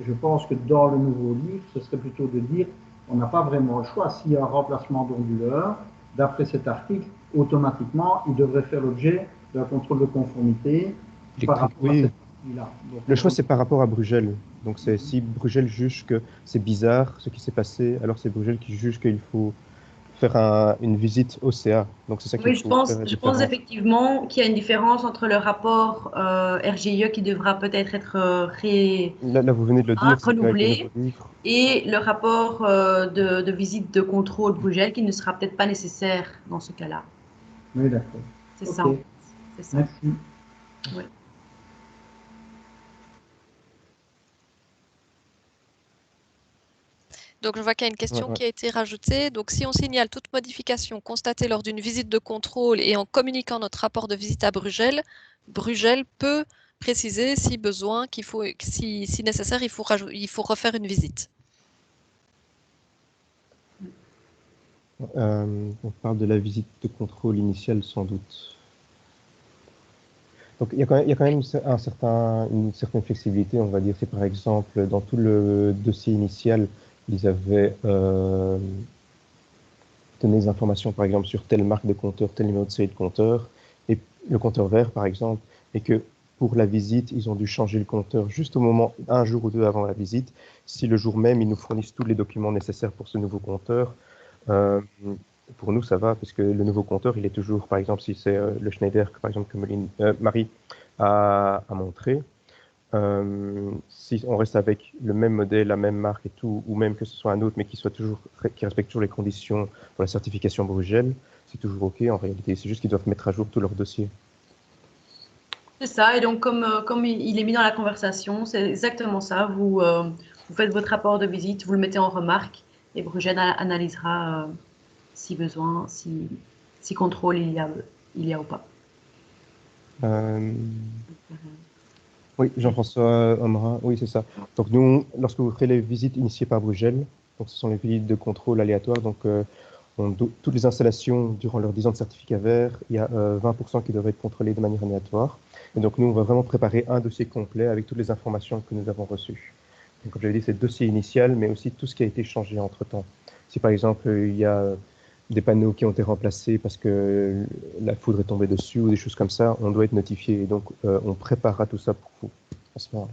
Je pense que dans le nouveau livre, ce serait plutôt de dire on n'a pas vraiment le choix. S'il y a un remplacement d'onduleur, d'après cet article, automatiquement, il devrait faire l'objet d'un contrôle de conformité par rapport à cette partie-là. Le choix, c'est par rapport à Brugel. Donc, si Brugel juge que c'est bizarre ce qui s'est passé, alors c'est Brugel qui juge qu'il faut faire une visite au CA. Donc, c'est ça qu'il faut faire la je pense effectivement qu'il y a une différence entre le rapport RGE qui devra peut-être être là, vous venez de le dire, renouvelé et le rapport de visite de contrôle Brugel qui ne sera peut-être pas nécessaire dans ce cas-là. Oui, d'accord. C'est ça. C'est ça. Merci. Oui. Donc, je vois qu'il y a une question qui a été rajoutée. Donc, si on signale toute modification constatée lors d'une visite de contrôle et en communiquant notre rapport de visite à Brugel, Brugel peut préciser si besoin, si nécessaire, il faut refaire une visite. On parle de la visite de contrôle initiale, sans doute. Donc, il y a quand même une certaine flexibilité, on va dire. C'est par exemple, dans tout le dossier initial, ils avaient donné des informations, par exemple, sur telle marque de compteur, tel numéro de série de compteur, et le compteur vert, par exemple, et que pour la visite, ils ont dû changer le compteur juste au moment, un jour ou deux avant la visite. Si le jour même, ils nous fournissent tous les documents nécessaires pour ce nouveau compteur, pour nous, ça va, parce que le nouveau compteur, il est toujours, par exemple, si c'est le Schneider, par exemple, que Marie a montré, si on reste avec le même modèle, la même marque et tout, ou même que ce soit un autre, mais qui respecte toujours les conditions pour la certification Brugel, c'est toujours OK en réalité. C'est juste qu'ils doivent mettre à jour tout leur dossier. C'est ça, et donc comme il est mis dans la conversation, c'est exactement ça. Vous faites votre rapport de visite, vous le mettez en remarque, et Brugel analysera si besoin, si contrôle il y a ou pas. Oui, Jean-François Omra, oui, c'est ça. Donc nous, lorsque vous ferez les visites initiées par Brugel, donc ce sont les visites de contrôle aléatoires, donc toutes les installations durant leurs 10 ans de certificat vert, il y a 20% qui doivent être contrôlés de manière aléatoire. Et donc nous, on va vraiment préparer un dossier complet avec toutes les informations que nous avons reçues. Donc, comme j'avais dit, c'est le dossier initial, mais aussi tout ce qui a été changé entre-temps. Si par exemple, il y a des panneaux qui ont été remplacés parce que la foudre est tombée dessus ou des choses comme ça, on doit être notifié. Et donc, on préparera tout ça pour vous à ce moment-là.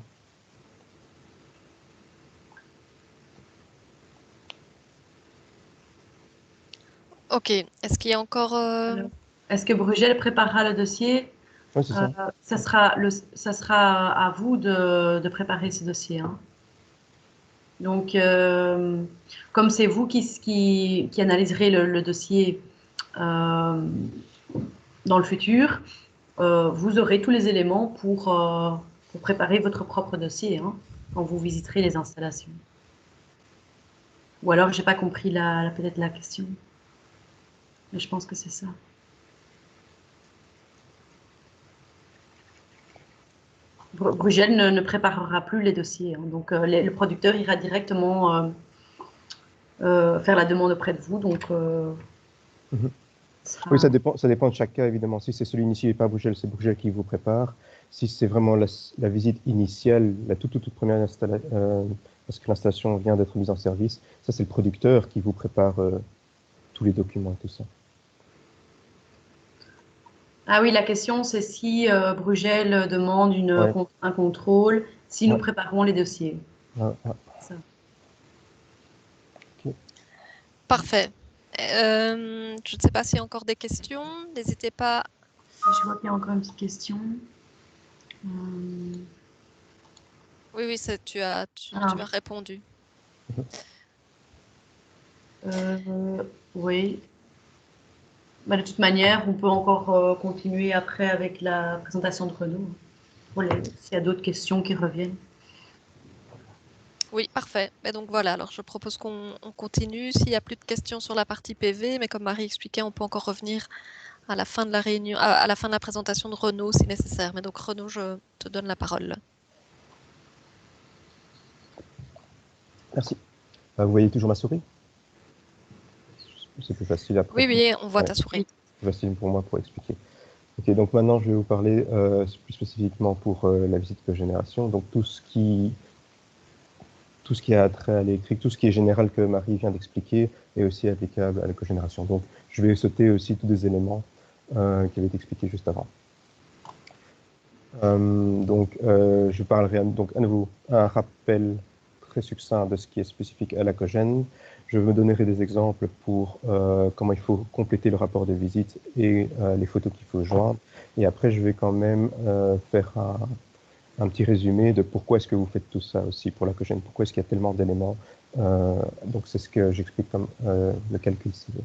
Ok, est-ce qu'il y a encore... Est-ce que Brugel préparera le dossier? Oui, c'est ça. Ça sera à vous de préparer ce dossier, hein. Donc, comme c'est vous qui analyserez le dossier dans le futur, vous aurez tous les éléments pour préparer votre propre dossier, hein, quand vous visiterez les installations. Ou alors, j'ai pas compris peut-être la question. Mais je pense que c'est ça. Brugel ne préparera plus les dossiers, hein, donc le producteur ira directement faire la demande auprès de vous. Donc, oui, ça dépend de chaque cas, évidemment. Si c'est celui initié par Brugel, c'est Brugel qui vous prépare. Si c'est vraiment la visite initiale, la toute première installation, parce que l'installation vient d'être mise en service, ça c'est le producteur qui vous prépare tous les documents et tout ça. Ah oui, la question c'est si Brugel demande un contrôle, si nous préparons les dossiers. Ça. Okay. Parfait. Je ne sais pas s'il y a encore des questions. N'hésitez pas. Je vois qu'il y a encore une petite question. Oui, tu as répondu. Oui. Bah, de toute manière, on peut encore continuer après avec la présentation de Renault, s'il y a d'autres questions qui reviennent. Oui, parfait. Et donc voilà, alors je propose qu'on continue. S'il n'y a plus de questions sur la partie PV, mais comme Marie expliquait, on peut encore revenir à la fin de la réunion, à la fin de la présentation de Renault si nécessaire. Mais donc Renault, je te donne la parole. Merci. Vous voyez toujours ma souris? C'est plus facile après. Oui, on voit ta souris. C'est plus facile pour moi pour expliquer. Ok, donc maintenant je vais vous parler plus spécifiquement pour la visite cogénération. Donc tout ce qui a trait à l'électrique, tout ce qui est général que Marie vient d'expliquer est aussi applicable à la cogénération. Donc je vais sauter aussi tous des éléments qui avaient été expliqués juste avant. Je parlerai donc à nouveau un rappel très succinct de ce qui est spécifique à la cogène. Je me donnerai des exemples pour comment il faut compléter le rapport de visite et les photos qu'il faut joindre. Et après, je vais quand même faire un petit résumé de pourquoi est-ce que vous faites tout ça aussi pour la cogène, pourquoi est-ce qu'il y a tellement d'éléments. Donc c'est ce que j'explique comme le calcul CV.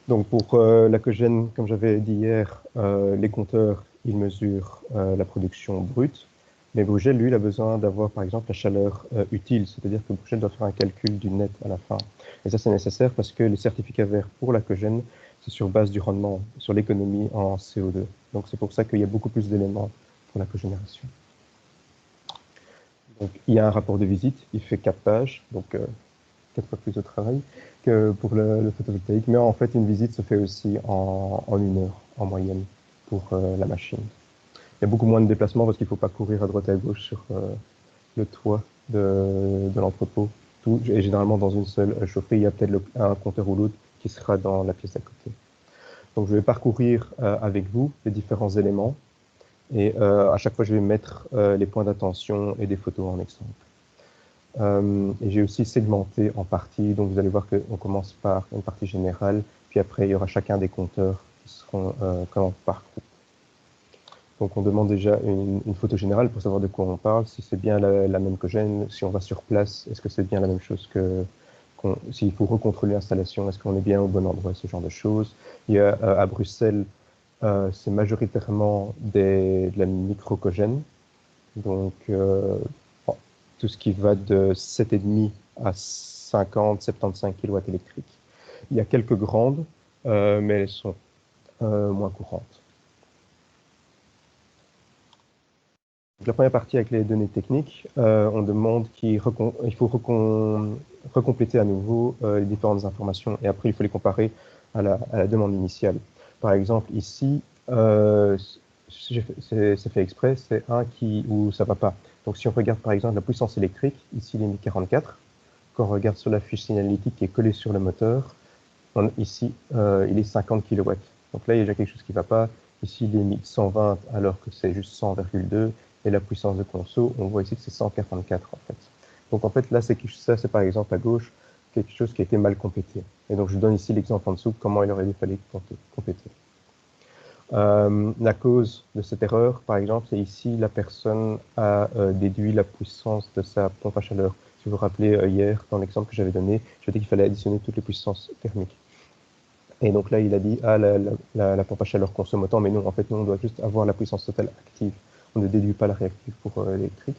Donc pour la cogène, comme j'avais dit hier, les compteurs, ils mesurent la production brute. Mais Brugel, lui, il a besoin d'avoir, par exemple, la chaleur utile, c'est-à-dire que Brugel doit faire un calcul du net à la fin. Et ça, c'est nécessaire parce que les certificats verts pour la cogène, c'est sur base du rendement, sur l'économie en CO2. Donc c'est pour ça qu'il y a beaucoup plus d'éléments pour la cogénération. Donc il y a un rapport de visite, il fait 4 pages, donc 4 fois plus de travail que pour le photovoltaïque. Mais en fait, une visite se fait aussi en 1 heure en moyenne pour la machine. Il y a beaucoup moins de déplacements parce qu'il ne faut pas courir à droite et à gauche sur le toit de l'entrepôt. Tout est généralement dans une seule chaufferie. Il y a peut-être un compteur ou l'autre qui sera dans la pièce à côté. Donc je vais parcourir avec vous les différents éléments et à chaque fois je vais mettre les points d'attention et des photos en exemple. Et j'ai aussi segmenté en parties, donc vous allez voir qu'on commence par une partie générale, puis après il y aura chacun des compteurs qui seront comme par groupe. Donc on demande déjà une photo générale pour savoir de quoi on parle, si c'est bien la même cogène, si on va sur place, est-ce que c'est bien la même chose s'il faut recontrôler l'installation, est-ce qu'on est bien au bon endroit, ce genre de choses. Il y a à Bruxelles, c'est majoritairement de la microcogène, donc tout ce qui va de 7,5 à 50, 75 kW électriques. Il y a quelques grandes, mais elles sont moins courantes. Donc, la première partie avec les données techniques, on demande qu'il faut recompléter à nouveau les différentes informations et après il faut les comparer à la demande initiale. Par exemple, ici, c'est fait exprès, c'est un où ça ne va pas. Donc si on regarde par exemple la puissance électrique, ici il est mis 44, quand on regarde sur la fiche signalétique qui est collée sur le moteur, ici, il est 50 kW. Donc là, il y a déjà quelque chose qui ne va pas. Ici, il est mis 120 alors que c'est juste 100,2. Et la puissance de conso, on voit ici que c'est 144 en fait. Donc en fait, là, c'est par exemple à gauche, quelque chose qui a été mal complété. Et donc je donne ici l'exemple en dessous, comment il aurait fallu compléter. La cause de cette erreur, par exemple, c'est ici, la personne a déduit la puissance de sa pompe à chaleur. Si vous vous rappelez, hier, dans l'exemple que j'avais donné, je dis qu'il fallait additionner toutes les puissances thermiques. Et donc là, il a dit, ah, la pompe à chaleur consomme autant, mais non, en fait, nous, on doit juste avoir la puissance totale active. On ne déduit pas la réactive pour l'électrique.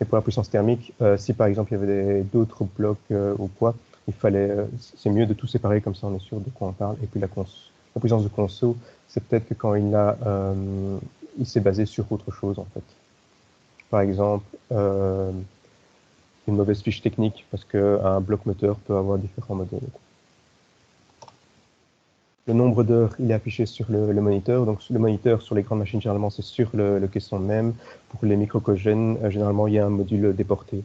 Et pour la puissance thermique, si par exemple, il y avait d'autres blocs ou quoi, c'est mieux de tout séparer, comme ça, on est sûr de quoi on parle. Et puis la puissance de conso, c'est peut-être que quand il s'est basé sur autre chose, en fait. Par exemple, une mauvaise fiche technique, parce qu'un bloc moteur peut avoir différents modèles. Le nombre d'heures, il est affiché sur le moniteur. Donc, le moniteur, sur les grandes machines, généralement, c'est sur le caisson même. Pour les microcogènes, généralement, il y a un module déporté.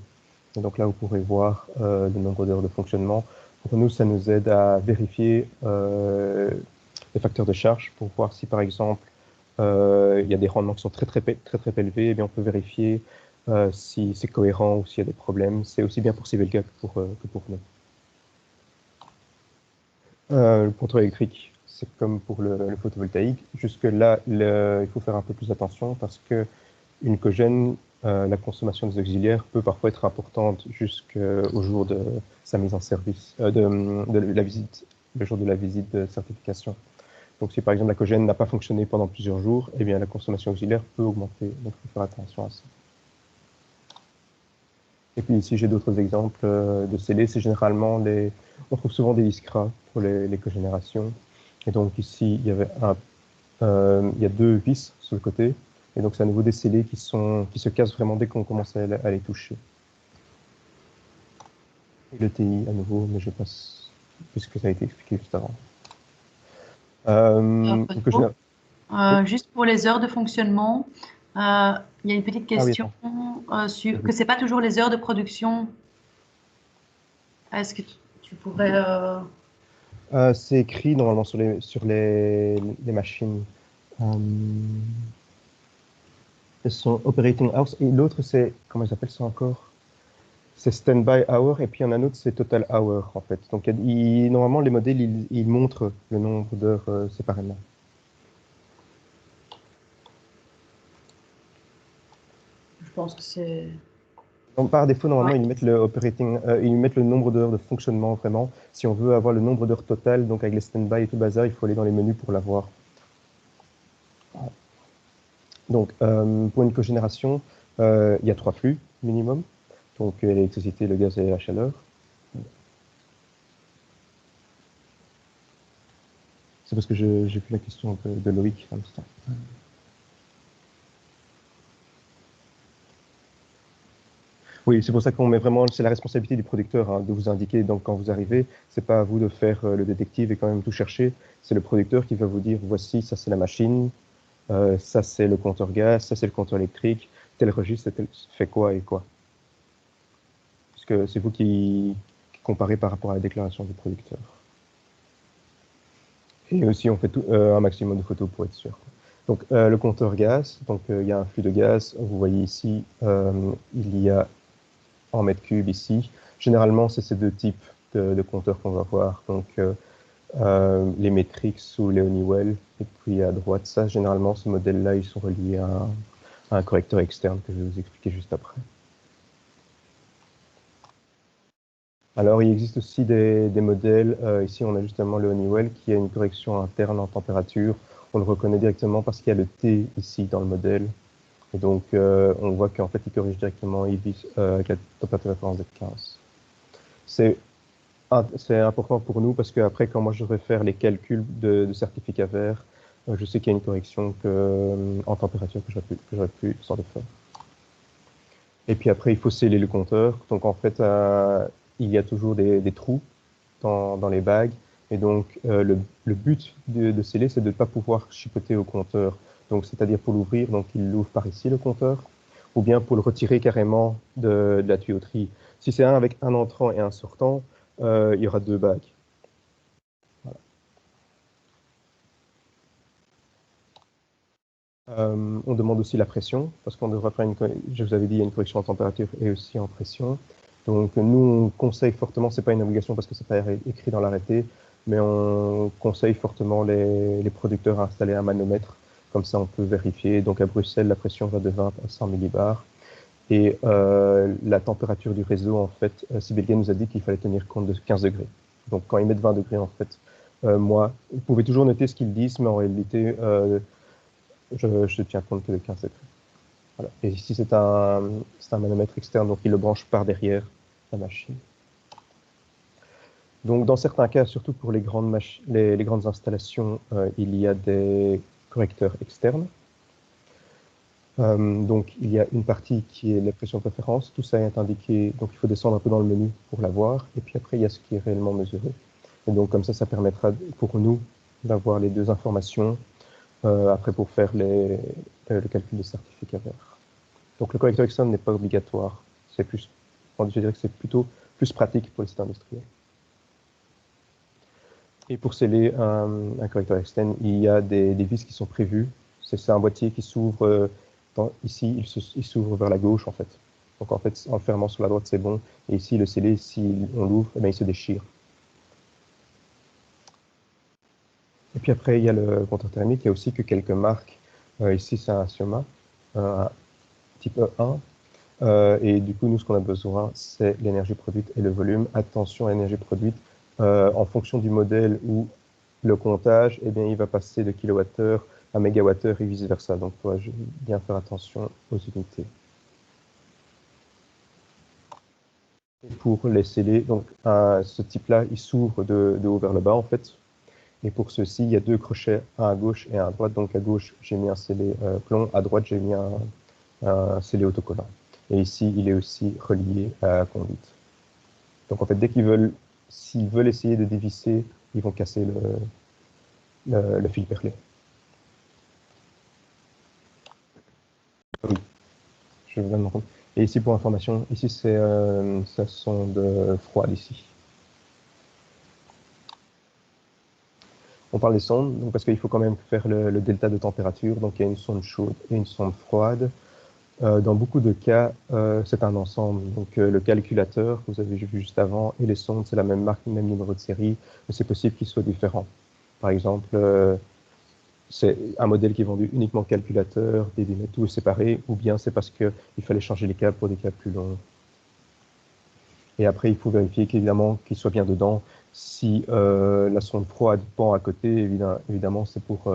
Et donc là, vous pourrez voir le nombre d'heures de fonctionnement. Pour nous, ça nous aide à vérifier les facteurs de charge pour voir si, par exemple, il y a des rendements qui sont très élevés. Et bien, on peut vérifier si c'est cohérent ou s'il y a des problèmes. C'est aussi bien pour Civelga que pour nous. Le contrôle électrique, c'est comme pour le photovoltaïque. Jusque-là, il faut faire un peu plus attention parce que une cogène, la consommation des auxiliaires peut parfois être importante jusqu'au jour de sa mise en service, de la visite, le jour de la visite de certification. Donc, si par exemple la cogène n'a pas fonctionné pendant plusieurs jours, eh bien la consommation auxiliaire peut augmenter. Donc, il faut faire attention à ça. Et puis ici, j'ai d'autres exemples de scellés. C'est généralement on trouve souvent des iskras pour les cogénérations. Et donc ici, il y a deux vis sur le côté. Et donc c'est à nouveau des scellés qui se cassent vraiment dès qu'on commence à les toucher. Et le TI à nouveau, mais je passe puisque ça a été expliqué juste avant. Juste pour les heures de fonctionnement, il y a une petite question sur que c'est pas toujours les heures de production. Est-ce que tu pourrais c'est écrit normalement sur les machines. Elles sont operating hours et l'autre c'est, comment ils appellent ça encore? C'est standby hour et puis il y en a un autre c'est total hour en fait. Donc normalement les modèles ils montrent le nombre d'heures séparément. Je pense que c'est... Donc, par défaut, normalement, ils mettent le nombre d'heures de fonctionnement vraiment. Si on veut avoir le nombre d'heures totales, donc avec les stand-by et tout bazar, il faut aller dans les menus pour l'avoir. Donc, pour une cogénération, il y a 3 flux minimum. Donc, l'électricité, le gaz et la chaleur. C'est parce que j'ai fait la question de Loïc à l'instant. Oui, c'est pour ça qu'on met vraiment, c'est la responsabilité du producteur de vous indiquer. Donc, quand vous arrivez, c'est pas à vous de faire le détective et quand même tout chercher. C'est le producteur qui va vous dire, voici, ça c'est la machine, ça c'est le compteur gaz, ça c'est le compteur électrique, tel registre fait quoi et quoi. Parce que c'est vous qui comparez par rapport à la déclaration du producteur. Et aussi, on fait un maximum de photos pour être sûr. Donc, le compteur gaz, donc il y a un flux de gaz. Vous voyez ici, il y a en mètres cubes ici. Généralement, c'est ces deux types de compteurs qu'on va voir. Donc, les Metrix ou les Honeywell. Et puis à droite, ça, généralement, ce modèle-là, ils sont reliés à un correcteur externe que je vais vous expliquer juste après. Alors, il existe aussi des modèles. Ici, on a justement le Honeywell qui a une correction interne en température. On le reconnaît directement parce qu'il y a le T ici dans le modèle. Et donc, on voit qu'en fait, il corrige directement avec la température de référence de 15. C'est important pour nous parce qu'après, quand moi je vais faire les calculs de certificat vert, je sais qu'il y a une correction en température que j'aurais pu sortir de faire. Et puis après, il faut sceller le compteur. Donc, en fait, il y a toujours des trous dans les bagues. Et donc, le but de sceller, c'est de ne pas pouvoir chipoter au compteur. Donc, c'est-à-dire pour l'ouvrir, donc il l'ouvre par ici, le compteur. ou bien pour le retirer carrément de la tuyauterie. Si c'est un avec un entrant et un sortant, il y aura 2 bagues. Voilà. On demande aussi la pression, parce qu'on devra faire je vous avais dit, il y a une correction en température et aussi en pression. Donc nous, on conseille fortement, c'est pas une obligation parce que c'est pas écrit dans l'arrêté, mais on conseille fortement les producteurs à installer un manomètre, comme ça on peut vérifier. Donc à Bruxelles, la pression va de 20 à 100 millibars. Et la température du réseau, en fait, Sibylgate nous a dit qu'il fallait tenir compte de 15 degrés. Donc quand ils mettent 20 degrés, en fait, moi, vous pouvez toujours noter ce qu'ils disent, mais en réalité, je tiens compte que de 15 degrés. Voilà. Et ici, c'est un manomètre externe, donc il le branche par derrière la machine. Donc dans certains cas, surtout pour les grandes installations, il y a des correcteurs externes. Donc il y a une partie qui est la pression de référence, tout ça est indiqué, donc il faut descendre un peu dans le menu pour l'avoir, et puis après il y a ce qui est réellement mesuré. Et donc comme ça permettra pour nous d'avoir les 2 informations, après pour faire le calcul des certificats verts. Donc le correcteur externe n'est pas obligatoire, je dirais que c'est plutôt plus pratique pour les sites industriels. Et pour sceller un correcteur externe, il y a des vis qui sont prévues, c'est un boîtier qui s'ouvre. Ici, il s'ouvre vers la gauche, en fait. Donc, en fait, en le fermant sur la droite, c'est bon. Et ici, le scellé, si on l'ouvre, eh bien, il se déchire. Et puis après, il y a le compteur thermique. Il y a aussi que quelques marques. Ici, c'est un Sioma, type E1. Et du coup, nous, ce qu'on a besoin, c'est l'énergie produite et le volume. Attention à l'énergie produite. En fonction du modèle ou le comptage, eh bien, il va passer de kilowattheure à mégawattheure et vice-versa. Donc, il faudra bien faire attention aux unités. Et pour les scellés, donc, ce type-là, il s'ouvre de haut vers le bas, en fait. Et pour ceci, il y a 2 crochets, un à gauche et un à droite. Donc, à gauche, j'ai mis un scellé plomb. À droite, j'ai mis un scellé autocollant. Et ici, il est aussi relié à la conduite. Donc, en fait, s'ils veulent essayer de dévisser, ils vont casser le fil perlé. Oui, je vais me rendre. Et ici, pour information, ici, c'est sa sonde froide ici. On parle des sondes, donc parce qu'il faut quand même faire le delta de température. Donc, il y a une sonde chaude et une sonde froide. Dans beaucoup de cas, c'est un ensemble. Donc, le calculateur que vous avez vu juste avant et les sondes, c'est la même marque, même numéro de série, mais c'est possible qu'ils soient différents. Par exemple, c'est un modèle qui est vendu uniquement calculateur, débit, tout est séparé, ou bien c'est parce qu'il fallait changer les câbles pour des câbles plus longs. Et après, il faut vérifier qu'évidemment, qu'il soit bien dedans. Si la sonde froide pend à côté, évidemment, c'est pour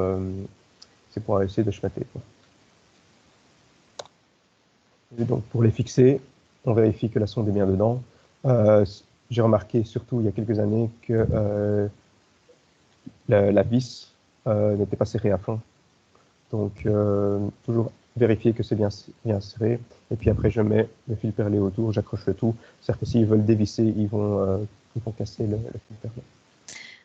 essayer de schmatter, quoi. Et donc, pour les fixer, on vérifie que la sonde est bien dedans. J'ai remarqué, surtout il y a quelques années, que la vis n'était pas serrée à fond. Donc, toujours vérifier que c'est bien serré. Et puis après, je mets le fil perlé autour, j'accroche le tout. C'est-à-dire que s'ils veulent dévisser, ils vont casser le fil perlé.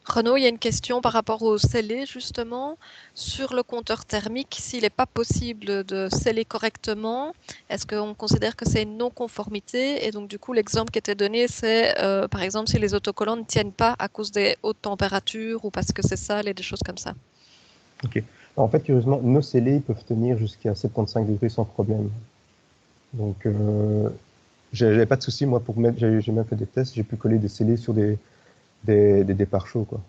Renaud, il y a une question par rapport au scellé, justement. Sur le compteur thermique, s'il n'est pas possible de sceller correctement, est-ce qu'on considère que c'est une non-conformité? Et donc, du coup, l'exemple qui était donné, c'est, par exemple, si les autocollants ne tiennent pas à cause des hautes températures ou parce que c'est sale et des choses comme ça. Ok. En fait, curieusement, nos scellés peuvent tenir jusqu'à 75 degrés sans problème. Donc, j'avais pas de souci, moi, pour mettre, j'ai même fait des tests, j'ai pu coller des scellés sur des départs chauds, quoi.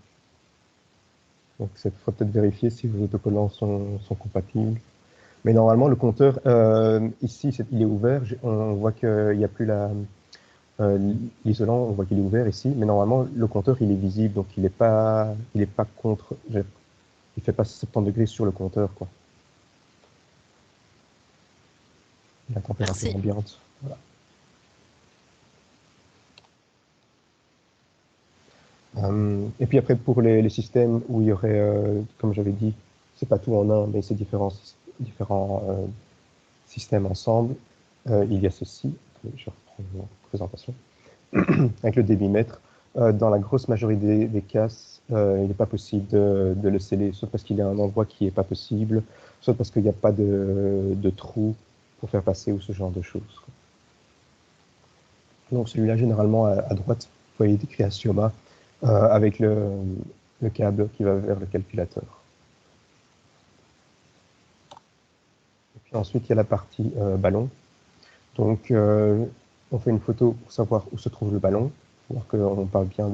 Donc, il faudra peut-être vérifier si vos autocollants sont compatibles. Mais normalement, le compteur, ici, il est ouvert. On voit qu'il n'y a plus l'isolant, on voit qu'il est ouvert ici. Mais normalement, le compteur, il est visible, donc il n'est pas contre. Il fait pas 70 degrés sur le compteur, quoi. La température Merci. ambiante. Voilà. Et puis après, pour les systèmes où il y aurait, comme j'avais dit, c'est pas tout en un, mais c'est différents systèmes ensemble. Il y a ceci. Je reprends la présentation. Avec le débitmètre. Dans la grosse majorité des cas, il n'est pas possible de le sceller, soit parce qu'il y a un endroit qui n'est pas possible, soit parce qu'il n'y a pas de trou pour faire passer ou ce genre de choses. Donc celui-là, généralement, à droite, vous voyez écrit Axioma avec le câble qui va vers le calculateur. Et puis ensuite, il y a la partie ballon. Donc, on fait une photo pour savoir où se trouve le ballon, pour voir qu'on parle bien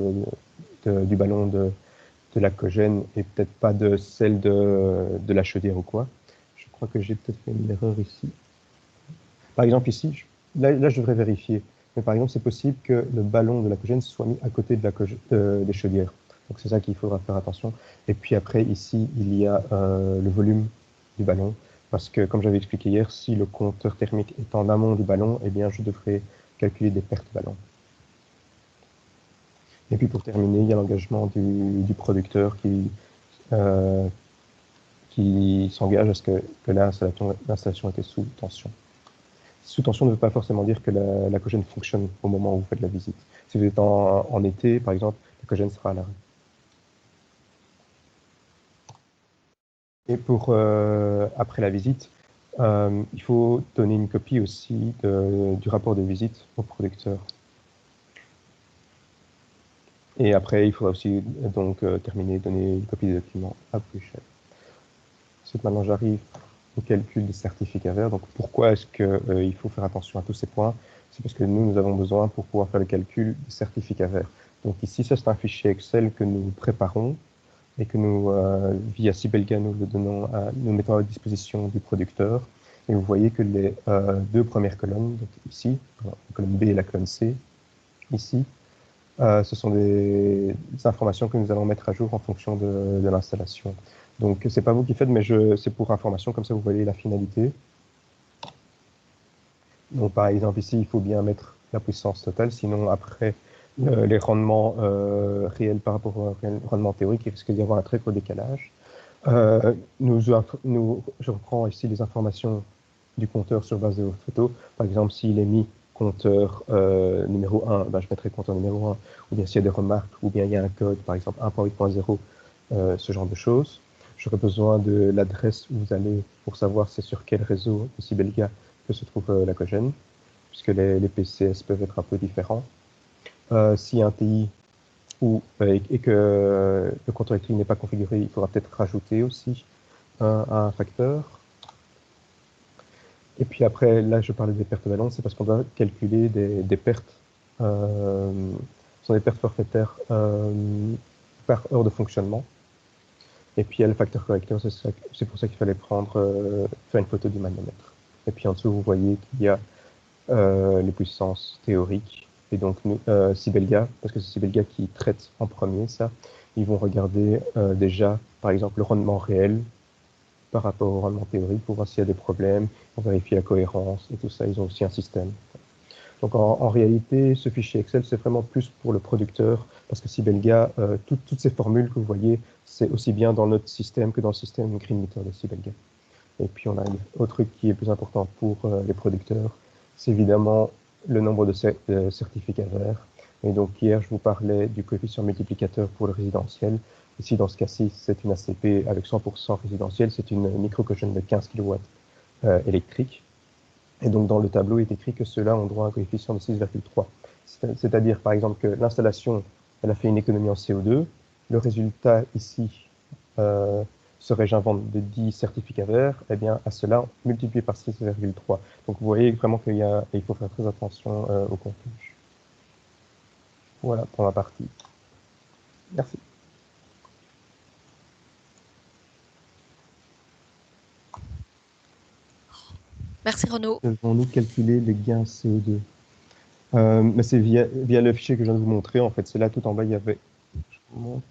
du ballon de la cogène et peut-être pas de celle de la chaudière ou quoi. Je crois que j'ai peut-être fait une erreur ici. Par exemple, ici, là, je devrais vérifier. Mais par exemple, c'est possible que le ballon de la cogène soit mis à côté de des chaudières. Donc, c'est ça qu'il faudra faire attention. Et puis après, ici, il y a le volume du ballon. Parce que, comme j'avais expliqué hier, si le compteur thermique est en amont du ballon, eh bien, je devrais calculer des pertes ballon. Et puis, pour terminer, il y a l'engagement du producteur qui s'engage à ce que l'installation était sous tension. Sous tension ne veut pas forcément dire que la cogène fonctionne au moment où vous faites la visite. Si vous êtes en été, par exemple, la cogène sera à l'arrêt. Et pour après la visite, il faut donner une copie aussi du rapport de visite au producteur. Et après, il faudra aussi donc terminer, donner une copie des documents à Bruxelles. Ensuite, maintenant, j'arrive au calcul des certificats verts. Donc, pourquoi est-ce qu'il faut faire attention à tous ces points? C'est parce que nous avons besoin pour pouvoir faire le calcul des certificats verts. Donc ici, ça c'est un fichier Excel que nous préparons et que nous, via Sibelga, nous mettons à disposition du producteur. Et vous voyez que les deux premières colonnes, donc ici, la colonne B et la colonne C, ici, ce sont des informations que nous allons mettre à jour en fonction de l'installation. Donc, c'est pas vous qui faites, mais c'est pour information, comme ça vous voyez la finalité. Donc, par exemple, ici, il faut bien mettre la puissance totale, sinon après, les rendements réels par rapport au rendement théorique, il risque d'y avoir un très gros décalage. Je reprends ici les informations du compteur sur base de vos photos. Par exemple, s'il est mis compteur numéro 1, ben, je mettrai compteur numéro 1, ou bien s'il y a des remarques, ou bien il y a un code, par exemple 1.8.0, ce genre de choses. J'aurai besoin de l'adresse où vous allez pour savoir c'est sur quel réseau de Sibelga que se trouve la cogène, puisque les PCS peuvent être un peu différents. S'il y a un TI et que le compteur électrique n'est pas configuré, il faudra peut-être rajouter aussi un facteur. Et puis après, là, je parlais des pertes ballon, c'est parce qu'on doit calculer des pertes, ce sont des pertes forfaitaires par heure de fonctionnement. Et puis il y a le facteur correcteur, c'est pour ça qu'il fallait faire une photo du manomètre. Et puis en dessous, vous voyez qu'il y a les puissances théoriques. Et donc Sibelga, parce que c'est Sibelga qui traite en premier ça, ils vont regarder déjà, par exemple, le rendement réel par rapport au rendement théorique pour voir s'il y a des problèmes, pour vérifier la cohérence et tout ça. Ils ont aussi un système. Donc en réalité, ce fichier Excel, c'est vraiment plus pour le producteur, parce que Sibelga, toutes ces formules que vous voyez, c'est aussi bien dans notre système que dans le système GreenMeter de Sibelga. Et puis on a un autre truc qui est plus important pour les producteurs, c'est évidemment le nombre de certificats verts. Et donc hier, je vous parlais du coefficient multiplicateur pour le résidentiel. Ici, dans ce cas-ci, c'est une ACP avec 100% résidentiel, c'est une micro-cogène de 15 kW électrique. Et donc, dans le tableau, il est écrit que ceux-là ont droit à un coefficient de 6,3. C'est-à-dire, par exemple, que l'installation, elle a fait une économie en CO2. Le résultat ici serait, j'invente, de 10 certificats verts. Eh bien, à cela, multiplié par 6,3. Donc, vous voyez vraiment il faut faire très attention au contenu. Voilà pour ma partie. Merci. Merci Renaud. Devons-nous calculer les gains CO2? Mais c'est via le fichier que je viens de vous montrer, en fait. C'est là, tout en bas, il y avait... Je vous montre.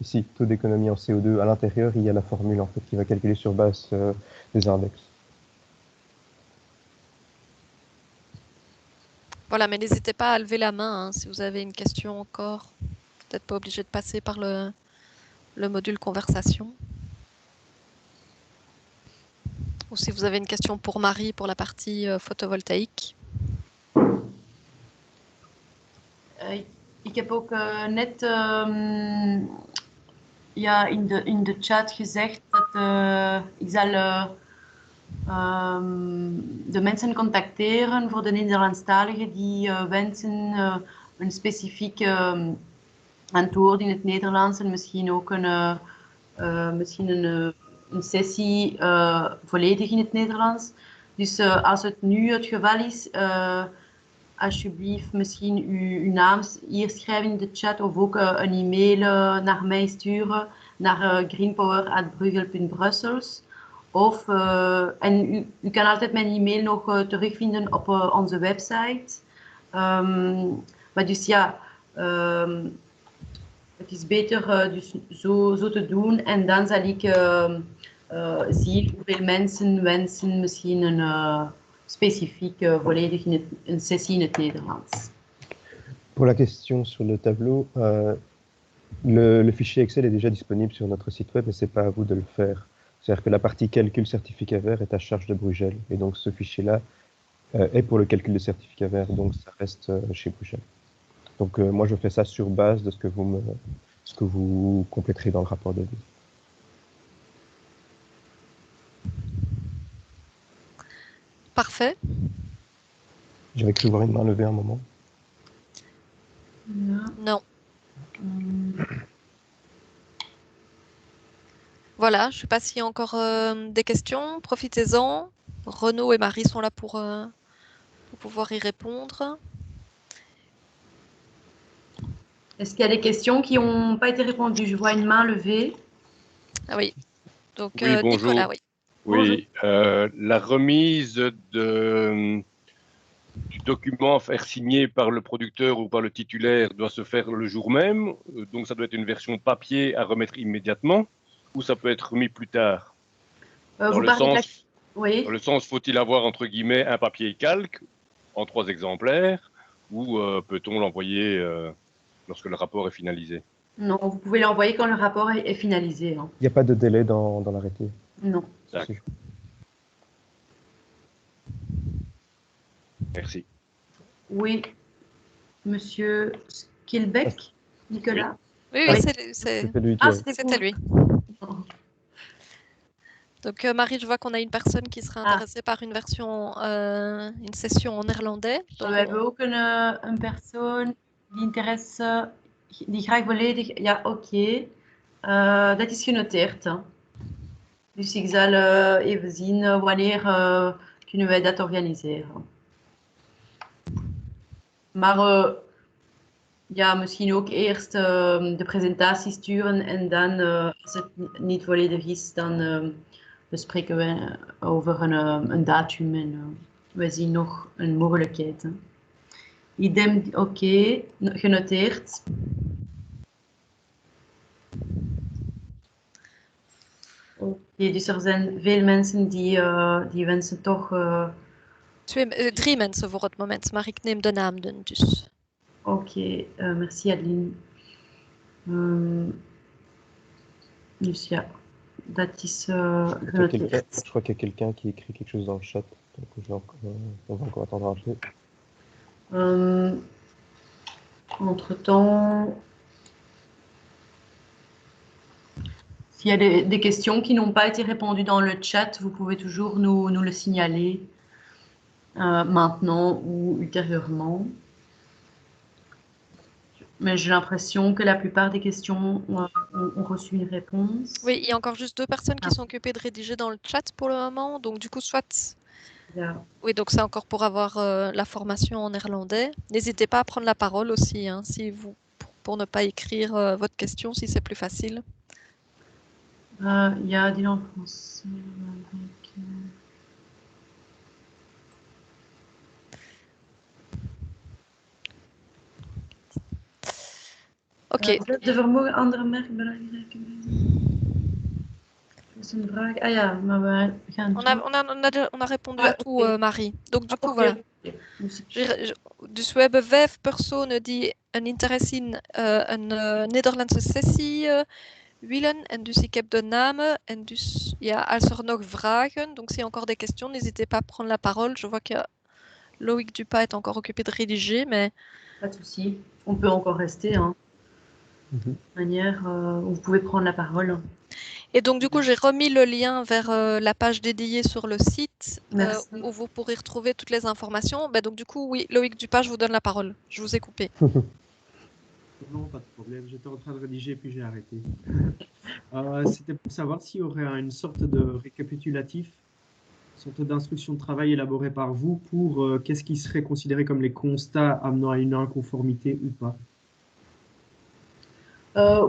Ici, taux d'économie en CO2. À l'intérieur, il y a la formule, en fait, qui va calculer sur base des index. Voilà, mais n'hésitez pas à lever la main hein, si vous avez une question encore. Peut-être pas obligé de passer par le module conversation. Ou si vous avez une question pour Marie pour la partie photovoltaïque. Ik heb ook net in de chat gezegd dat ik zal de mensen contacteren voor de Nederlandstaligen die wensen een specifiek antwoord in het Nederlands en misschien ook een sessie volledig in het Nederlands. Dus als het nu het geval is, alsjeblieft misschien uw naam hier schrijven in de chat of ook een e-mail naar mij sturen naar greenpower@bruegel.brussels. En u kan altijd mijn e-mail nog terugvinden op onze website. Maar dus ja, het is beter dus zo te doen en dan zal ik zien hoeveel mensen wensen misschien een specifiek volledig een sessie in het Nederlands. Pour la question sur le tableau, le fichier Excel est déjà disponible sur notre site web, mais ce n'est pas à vous de le faire. C'est-à-dire que la partie calcul certificat vert est à charge de Bruegel. Et donc ce fichier-là est pour le calcul de certificat vert, donc ça reste chez Bruegel. Donc moi je fais ça sur base de ce que vous compléterez dans le rapport de vie. Parfait. J'avais cru voir une main levée un moment. Non. Voilà, je ne sais pas s'il y a encore des questions. Profitez-en. Renaud et Marie sont là pour pouvoir y répondre. Est-ce qu'il y a des questions qui n'ont pas été répondues? Je vois une main levée. Ah oui. Donc oui, bonjour. Nicolas, oui. Oui, la remise du document à faire signer par le producteur ou par le titulaire doit se faire le jour même. Donc ça doit être une version papier à remettre immédiatement ou ça peut être remis plus tard. Dans le sens, faut-il avoir entre guillemets un papier calque en 3 exemplaires ou peut-on l'envoyer lorsque le rapport est finalisé? Non, vous pouvez l'envoyer quand le rapport est finalisé. Hein. Il n'y a pas de délai dans l'arrêté? Non. Merci. Oui, Monsieur Skilbeck, Nicolas. Oui, c'était lui. C'était lui. Donc Marie, je vois qu'on a une personne qui serait intéressée par une version, une session en néerlandais. We hebben ook een persoon die interesse, die graag volledig. Ja, oké. Dat is genoteerd. Hè. Dus ik zal even zien wanneer kunnen wij dat organiseren. Maar ja, misschien ook eerst de presentatie sturen en dan, als het niet volledig is, dan bespreken we over een datum en we zien nog een mogelijkheid. Hè. Idem, oké, genoteerd. Oké, dus er zijn veel mensen die wensen toch... 3 mensen voor het moment, maar ik neem de naam dus. Oké, merci Adeline. Dus ja, dat is genoteerd. Je crois qu'il y a quelqu'un qui écrit quelque chose dans le chat, donc on va encore attendre un peu. Entre-temps, s'il y a des questions qui n'ont pas été répondues dans le chat, vous pouvez toujours nous le signaler maintenant ou ultérieurement. Mais j'ai l'impression que la plupart des questions ont reçu une réponse. Oui, il y a encore juste 2 personnes qui sont occupées de rédiger dans le chat pour le moment. Donc du coup, soit... Oui, donc c'est encore pour avoir la formation en néerlandais. N'hésitez pas à prendre la parole aussi, hein, si pour ne pas écrire votre question, si c'est plus facile. Il y a dit en français. Oké. De vermogen andere merken belangrijke. Dat is een vraag. Ah ja, maar we gaan... On a répondu à tout, Marie. Donc du coup, voilà. Dus we hebben 5 personen die een interesse in een Nederlandse sessie willen. En dus ik heb de namen. En dus, ja, als er nog vragen, donc s'il y a encore des questions, n'hésitez pas à prendre la parole. Je vois que Loïc Dupas est encore occupé de rédiger, mais... Pas de souci. On peut encore rester, hein. De manière, vous pouvez prendre la parole. Et donc, du coup, j'ai remis le lien vers la page dédiée sur le site où vous pourrez retrouver toutes les informations. Donc, du coup, oui, Loïc Dupas, je vous donne la parole. Je vous ai coupé. Non, pas de problème. J'étais en train de rédiger puis j'ai arrêté. C'était pour savoir s'il y aurait une sorte de récapitulatif, une sorte d'instruction de travail élaborée par vous pour qu'est-ce qui serait considéré comme les constats amenant à une inconformité ou pas.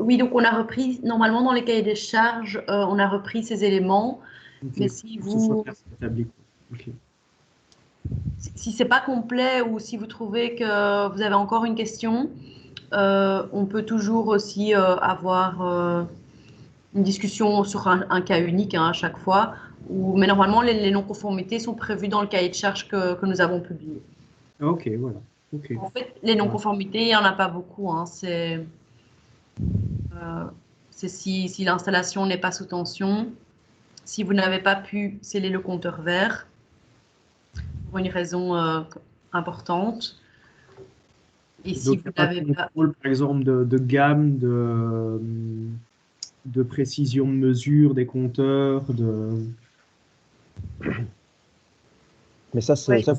Oui, donc on a repris, normalement dans les cahiers des charges, on a repris ces éléments. Okay. Mais si pour vous... Okay. Si ce n'est pas complet ou si vous trouvez que vous avez encore une question, on peut toujours aussi avoir une discussion sur un cas unique à chaque fois. Mais normalement, les non-conformités sont prévues dans le cahier de charges que nous avons publié. Ok, voilà. Okay. En fait, les non-conformités, il n'y en a pas beaucoup. Hein. C'est si l'installation n'est pas sous tension, si vous n'avez pas pu sceller le compteur vert, pour une raison importante. Et si vous n'avez pas... Par exemple, de gamme, de précision de mesure des compteurs, Mais ça, c'est déjà...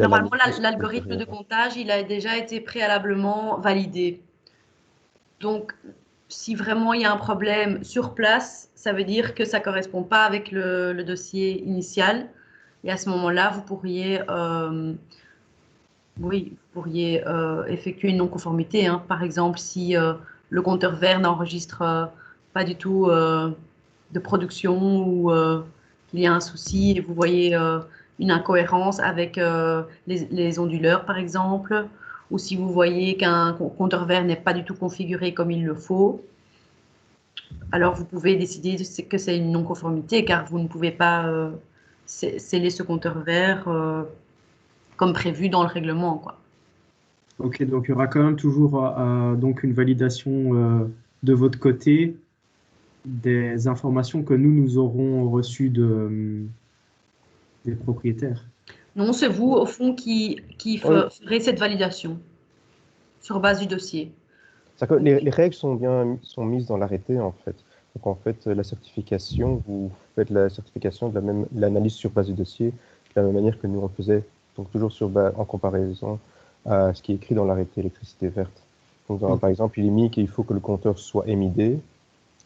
Normalement, l'algorithme de comptage, il a déjà été préalablement validé. Donc, si vraiment il y a un problème sur place, ça veut dire que ça ne correspond pas avec le dossier initial. Et à ce moment-là, vous pourriez, effectuer une non-conformité. Hein. Par exemple, si le compteur vert n'enregistre pas du tout de production ou qu'il y a un souci et vous voyez une incohérence avec les onduleurs, par exemple, ou si vous voyez qu'un compteur vert n'est pas du tout configuré comme il le faut, alors vous pouvez décider que c'est une non-conformité car vous ne pouvez pas sceller ce compteur vert comme prévu dans le règlement, quoi. Ok, donc il y aura quand même toujours donc une validation de votre côté des informations que nous aurons reçues des propriétaires. Non, c'est vous, au fond, qui ferez cette validation sur base du dossier. Les règles sont mises dans l'arrêté, en fait. Donc, en fait, la certification, vous faites la certification de l'analyse sur base du dossier de la même manière que nous on faisait, donc toujours en comparaison à ce qui est écrit dans l'arrêté électricité verte. Donc, par exemple, il est mis qu'il faut que le compteur soit émidé.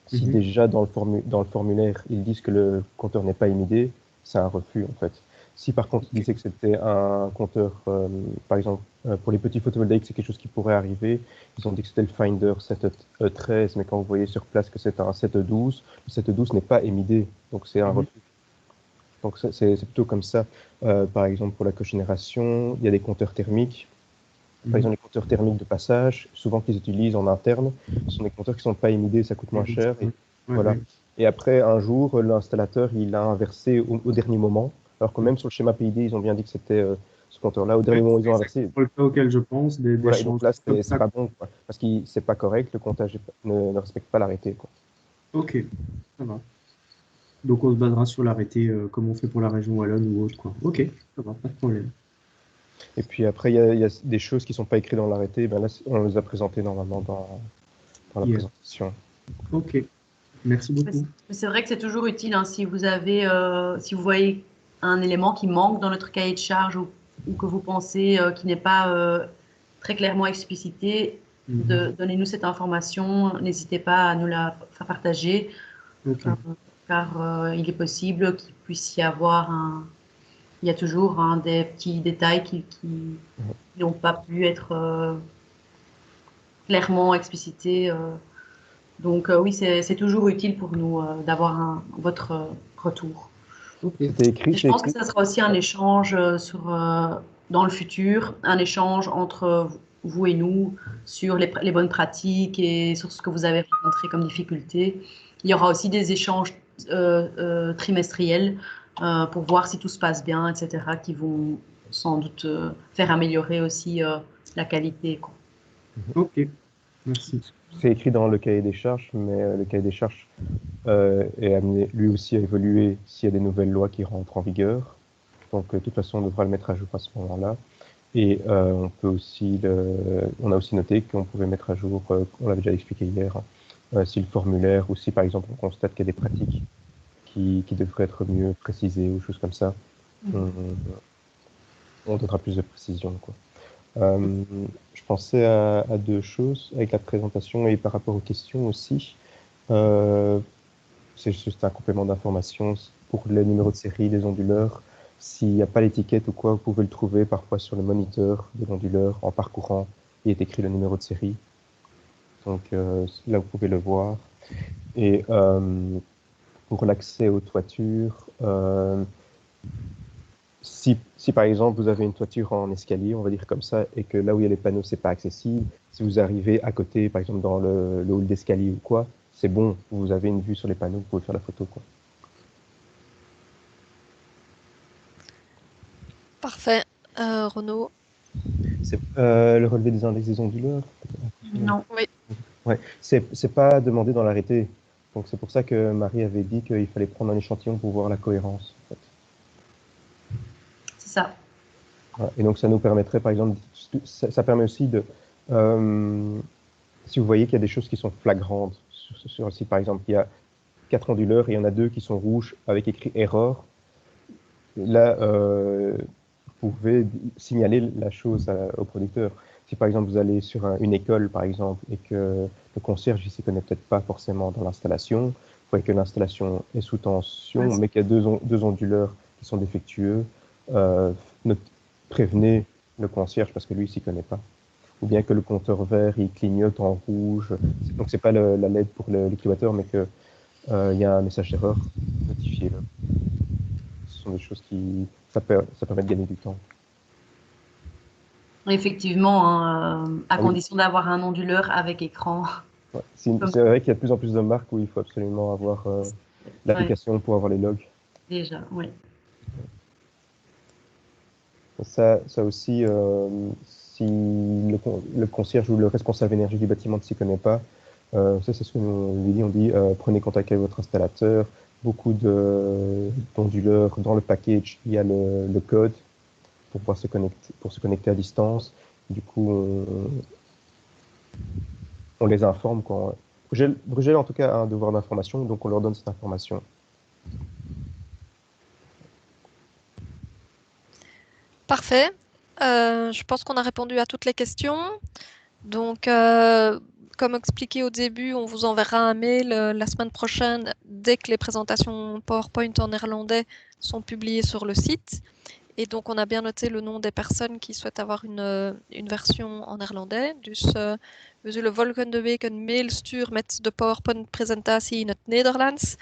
Si déjà dans le formulaire, ils disent que le compteur n'est pas émidé, c'est un refus, en fait. Si par contre, ils disaient que c'était un compteur, par exemple, pour les petits photovoltaïques, c'est quelque chose qui pourrait arriver. Ils ont dit que c'était le Finder 713, mais quand vous voyez sur place que c'est un 712, le 712 n'est pas émidé, donc c'est un refus. Donc c'est plutôt comme ça. Par exemple, pour la cogénération, il y a des compteurs thermiques. Par exemple, les compteurs thermiques de passage, souvent qu'ils utilisent en interne, ce sont des compteurs qui ne sont pas émidés, ça coûte moins cher. Et, voilà. Et après, un jour, l'installateur, il a inversé au dernier moment. Alors que même sur le schéma PID, ils ont bien dit que c'était ce compteur-là. Au dernier moment, ils ont inversé. C'est le cas auquel je pense. Voilà, et donc là, c'est pas bon, quoi, parce que c'est pas correct, le comptage ne respecte pas l'arrêté, quoi. Ok, ça va. Donc on se basera sur l'arrêté comme on fait pour la région Wallonne ou autre, quoi. Ok, ça va, pas de problème. Et puis après, il y a des choses qui ne sont pas écrites dans l'arrêté. Ben là, on les a présentées normalement dans la présentation. Ok, merci beaucoup. C'est vrai que c'est toujours utile hein, si vous voyez un élément qui manque dans notre cahier de charge ou que vous pensez qui n'est pas très clairement explicité, donnez-nous cette information. N'hésitez pas à nous la faire partager, car il est possible qu'il puisse y avoir il y a toujours des petits détails qui n'ont pas pu être clairement explicités. Donc oui, c'est toujours utile pour nous d'avoir votre retour. Je pense que ça sera aussi un échange dans le futur, un échange entre vous et nous sur les bonnes pratiques et sur ce que vous avez rencontré comme difficultés. Il y aura aussi des échanges trimestriels pour voir si tout se passe bien, etc., qui vont sans doute faire améliorer aussi la qualité, quoi. Ok, merci. C'est écrit dans le cahier des charges, mais le cahier des charges est amené lui aussi à évoluer s'il y a des nouvelles lois qui rentrent en vigueur. Donc de toute façon, on devra le mettre à jour à ce moment-là. Et on a aussi noté qu'on pouvait mettre à jour, on l'avait déjà expliqué hier, si le formulaire ou si par exemple on constate qu'il y a des pratiques qui devraient être mieux précisées ou choses comme ça, on donnera plus de précision, quoi. Je pensais à deux choses avec la présentation et par rapport aux questions aussi. C'est juste un complément d'information pour les numéros de série des onduleurs. S'il n'y a pas l'étiquette ou quoi, vous pouvez le trouver parfois sur le moniteur de l'onduleur en parcourant. Il est écrit le numéro de série. Donc là, vous pouvez le voir. Et pour l'accès aux toitures, si par exemple vous avez une toiture en escalier, on va dire comme ça, et que là où il y a les panneaux, c'est pas accessible, si vous arrivez à côté, par exemple dans le hall d'escalier ou quoi, c'est bon, vous avez une vue sur les panneaux, vous pouvez faire la photo, quoi. Parfait. Renaud? C'est le relevé des index des onduleurs? Non. Oui. Ouais, c'est pas demandé dans l'arrêté. Donc c'est pour ça que Marie avait dit qu'il fallait prendre un échantillon pour voir la cohérence, en fait. C'est ça. Ouais, et donc ça nous permettrait, par exemple, ça permet aussi de, si vous voyez qu'il y a des choses qui sont flagrantes sur le site, par exemple, il y a 4 onduleurs et il y en a 2 qui sont rouges avec écrit erreur. Là, vous pouvez signaler la chose au producteur. Si par exemple vous allez sur une école, par exemple, et que le concierge ne s'y connaît peut-être pas forcément dans l'installation, vous voyez que l'installation est sous tension, mais qu'il y a deux onduleurs qui sont défectueux, prévenez le concierge parce que lui, il s'y connaît pas. Ou bien que le compteur vert, il clignote en rouge. Donc, c'est pas la LED pour l'équilibrateur, mais qu'il y a un message d'erreur, notifiez-le. Ce sont des choses qui... Ça permet de gagner du temps. Effectivement, hein, à condition d'avoir un onduleur avec écran. Ouais. C'est vrai qu'il y a de plus en plus de marques où il faut absolument avoir l'application pour avoir les logs. Déjà, oui. Ça aussi, si le concierge ou le responsable énergie du bâtiment ne s'y connaît pas, ça c'est ce que nous lui dit, on dit prenez contact avec votre installateur, beaucoup d'onduleurs dans le package, il y a le code pour pouvoir se connecter à distance. Du coup, on les informe quand... Bruegel en tout cas a un devoir d'information, donc on leur donne cette information. Parfait. Je pense qu'on a répondu à toutes les questions. Donc, comme expliqué au début, on vous enverra un mail la semaine prochaine dès que les présentations PowerPoint en néerlandais sont publiées sur le site. Et donc, on a bien noté le nom des personnes qui souhaitent avoir une version en néerlandais. Dus we zullen volgende week een mail sturen met de PowerPoint-presentatie in het Nederlands.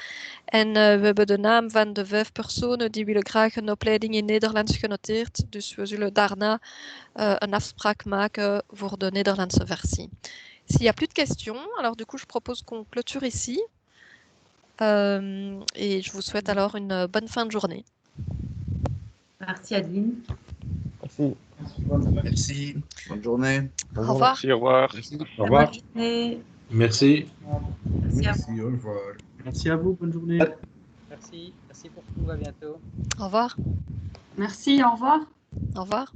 En we hebben de naam van de 5 personen die willen graag een opleiding in Nederlands genoteerd. Dus we zullen daarna een afspraak maken voor de Nederlandse versie. S'il n'y a plus de questions, alors du coup, je propose qu'on clôture ici. Et je vous souhaite alors une bonne fin de journée. Merci Adeline. Merci. Merci. Bonne journée. Au revoir. Merci, au revoir. Merci. Au revoir. Merci. Merci. Merci, au revoir. Merci à vous, bonne journée. Merci pour tout, à bientôt. Au revoir. Merci, au revoir. Au revoir.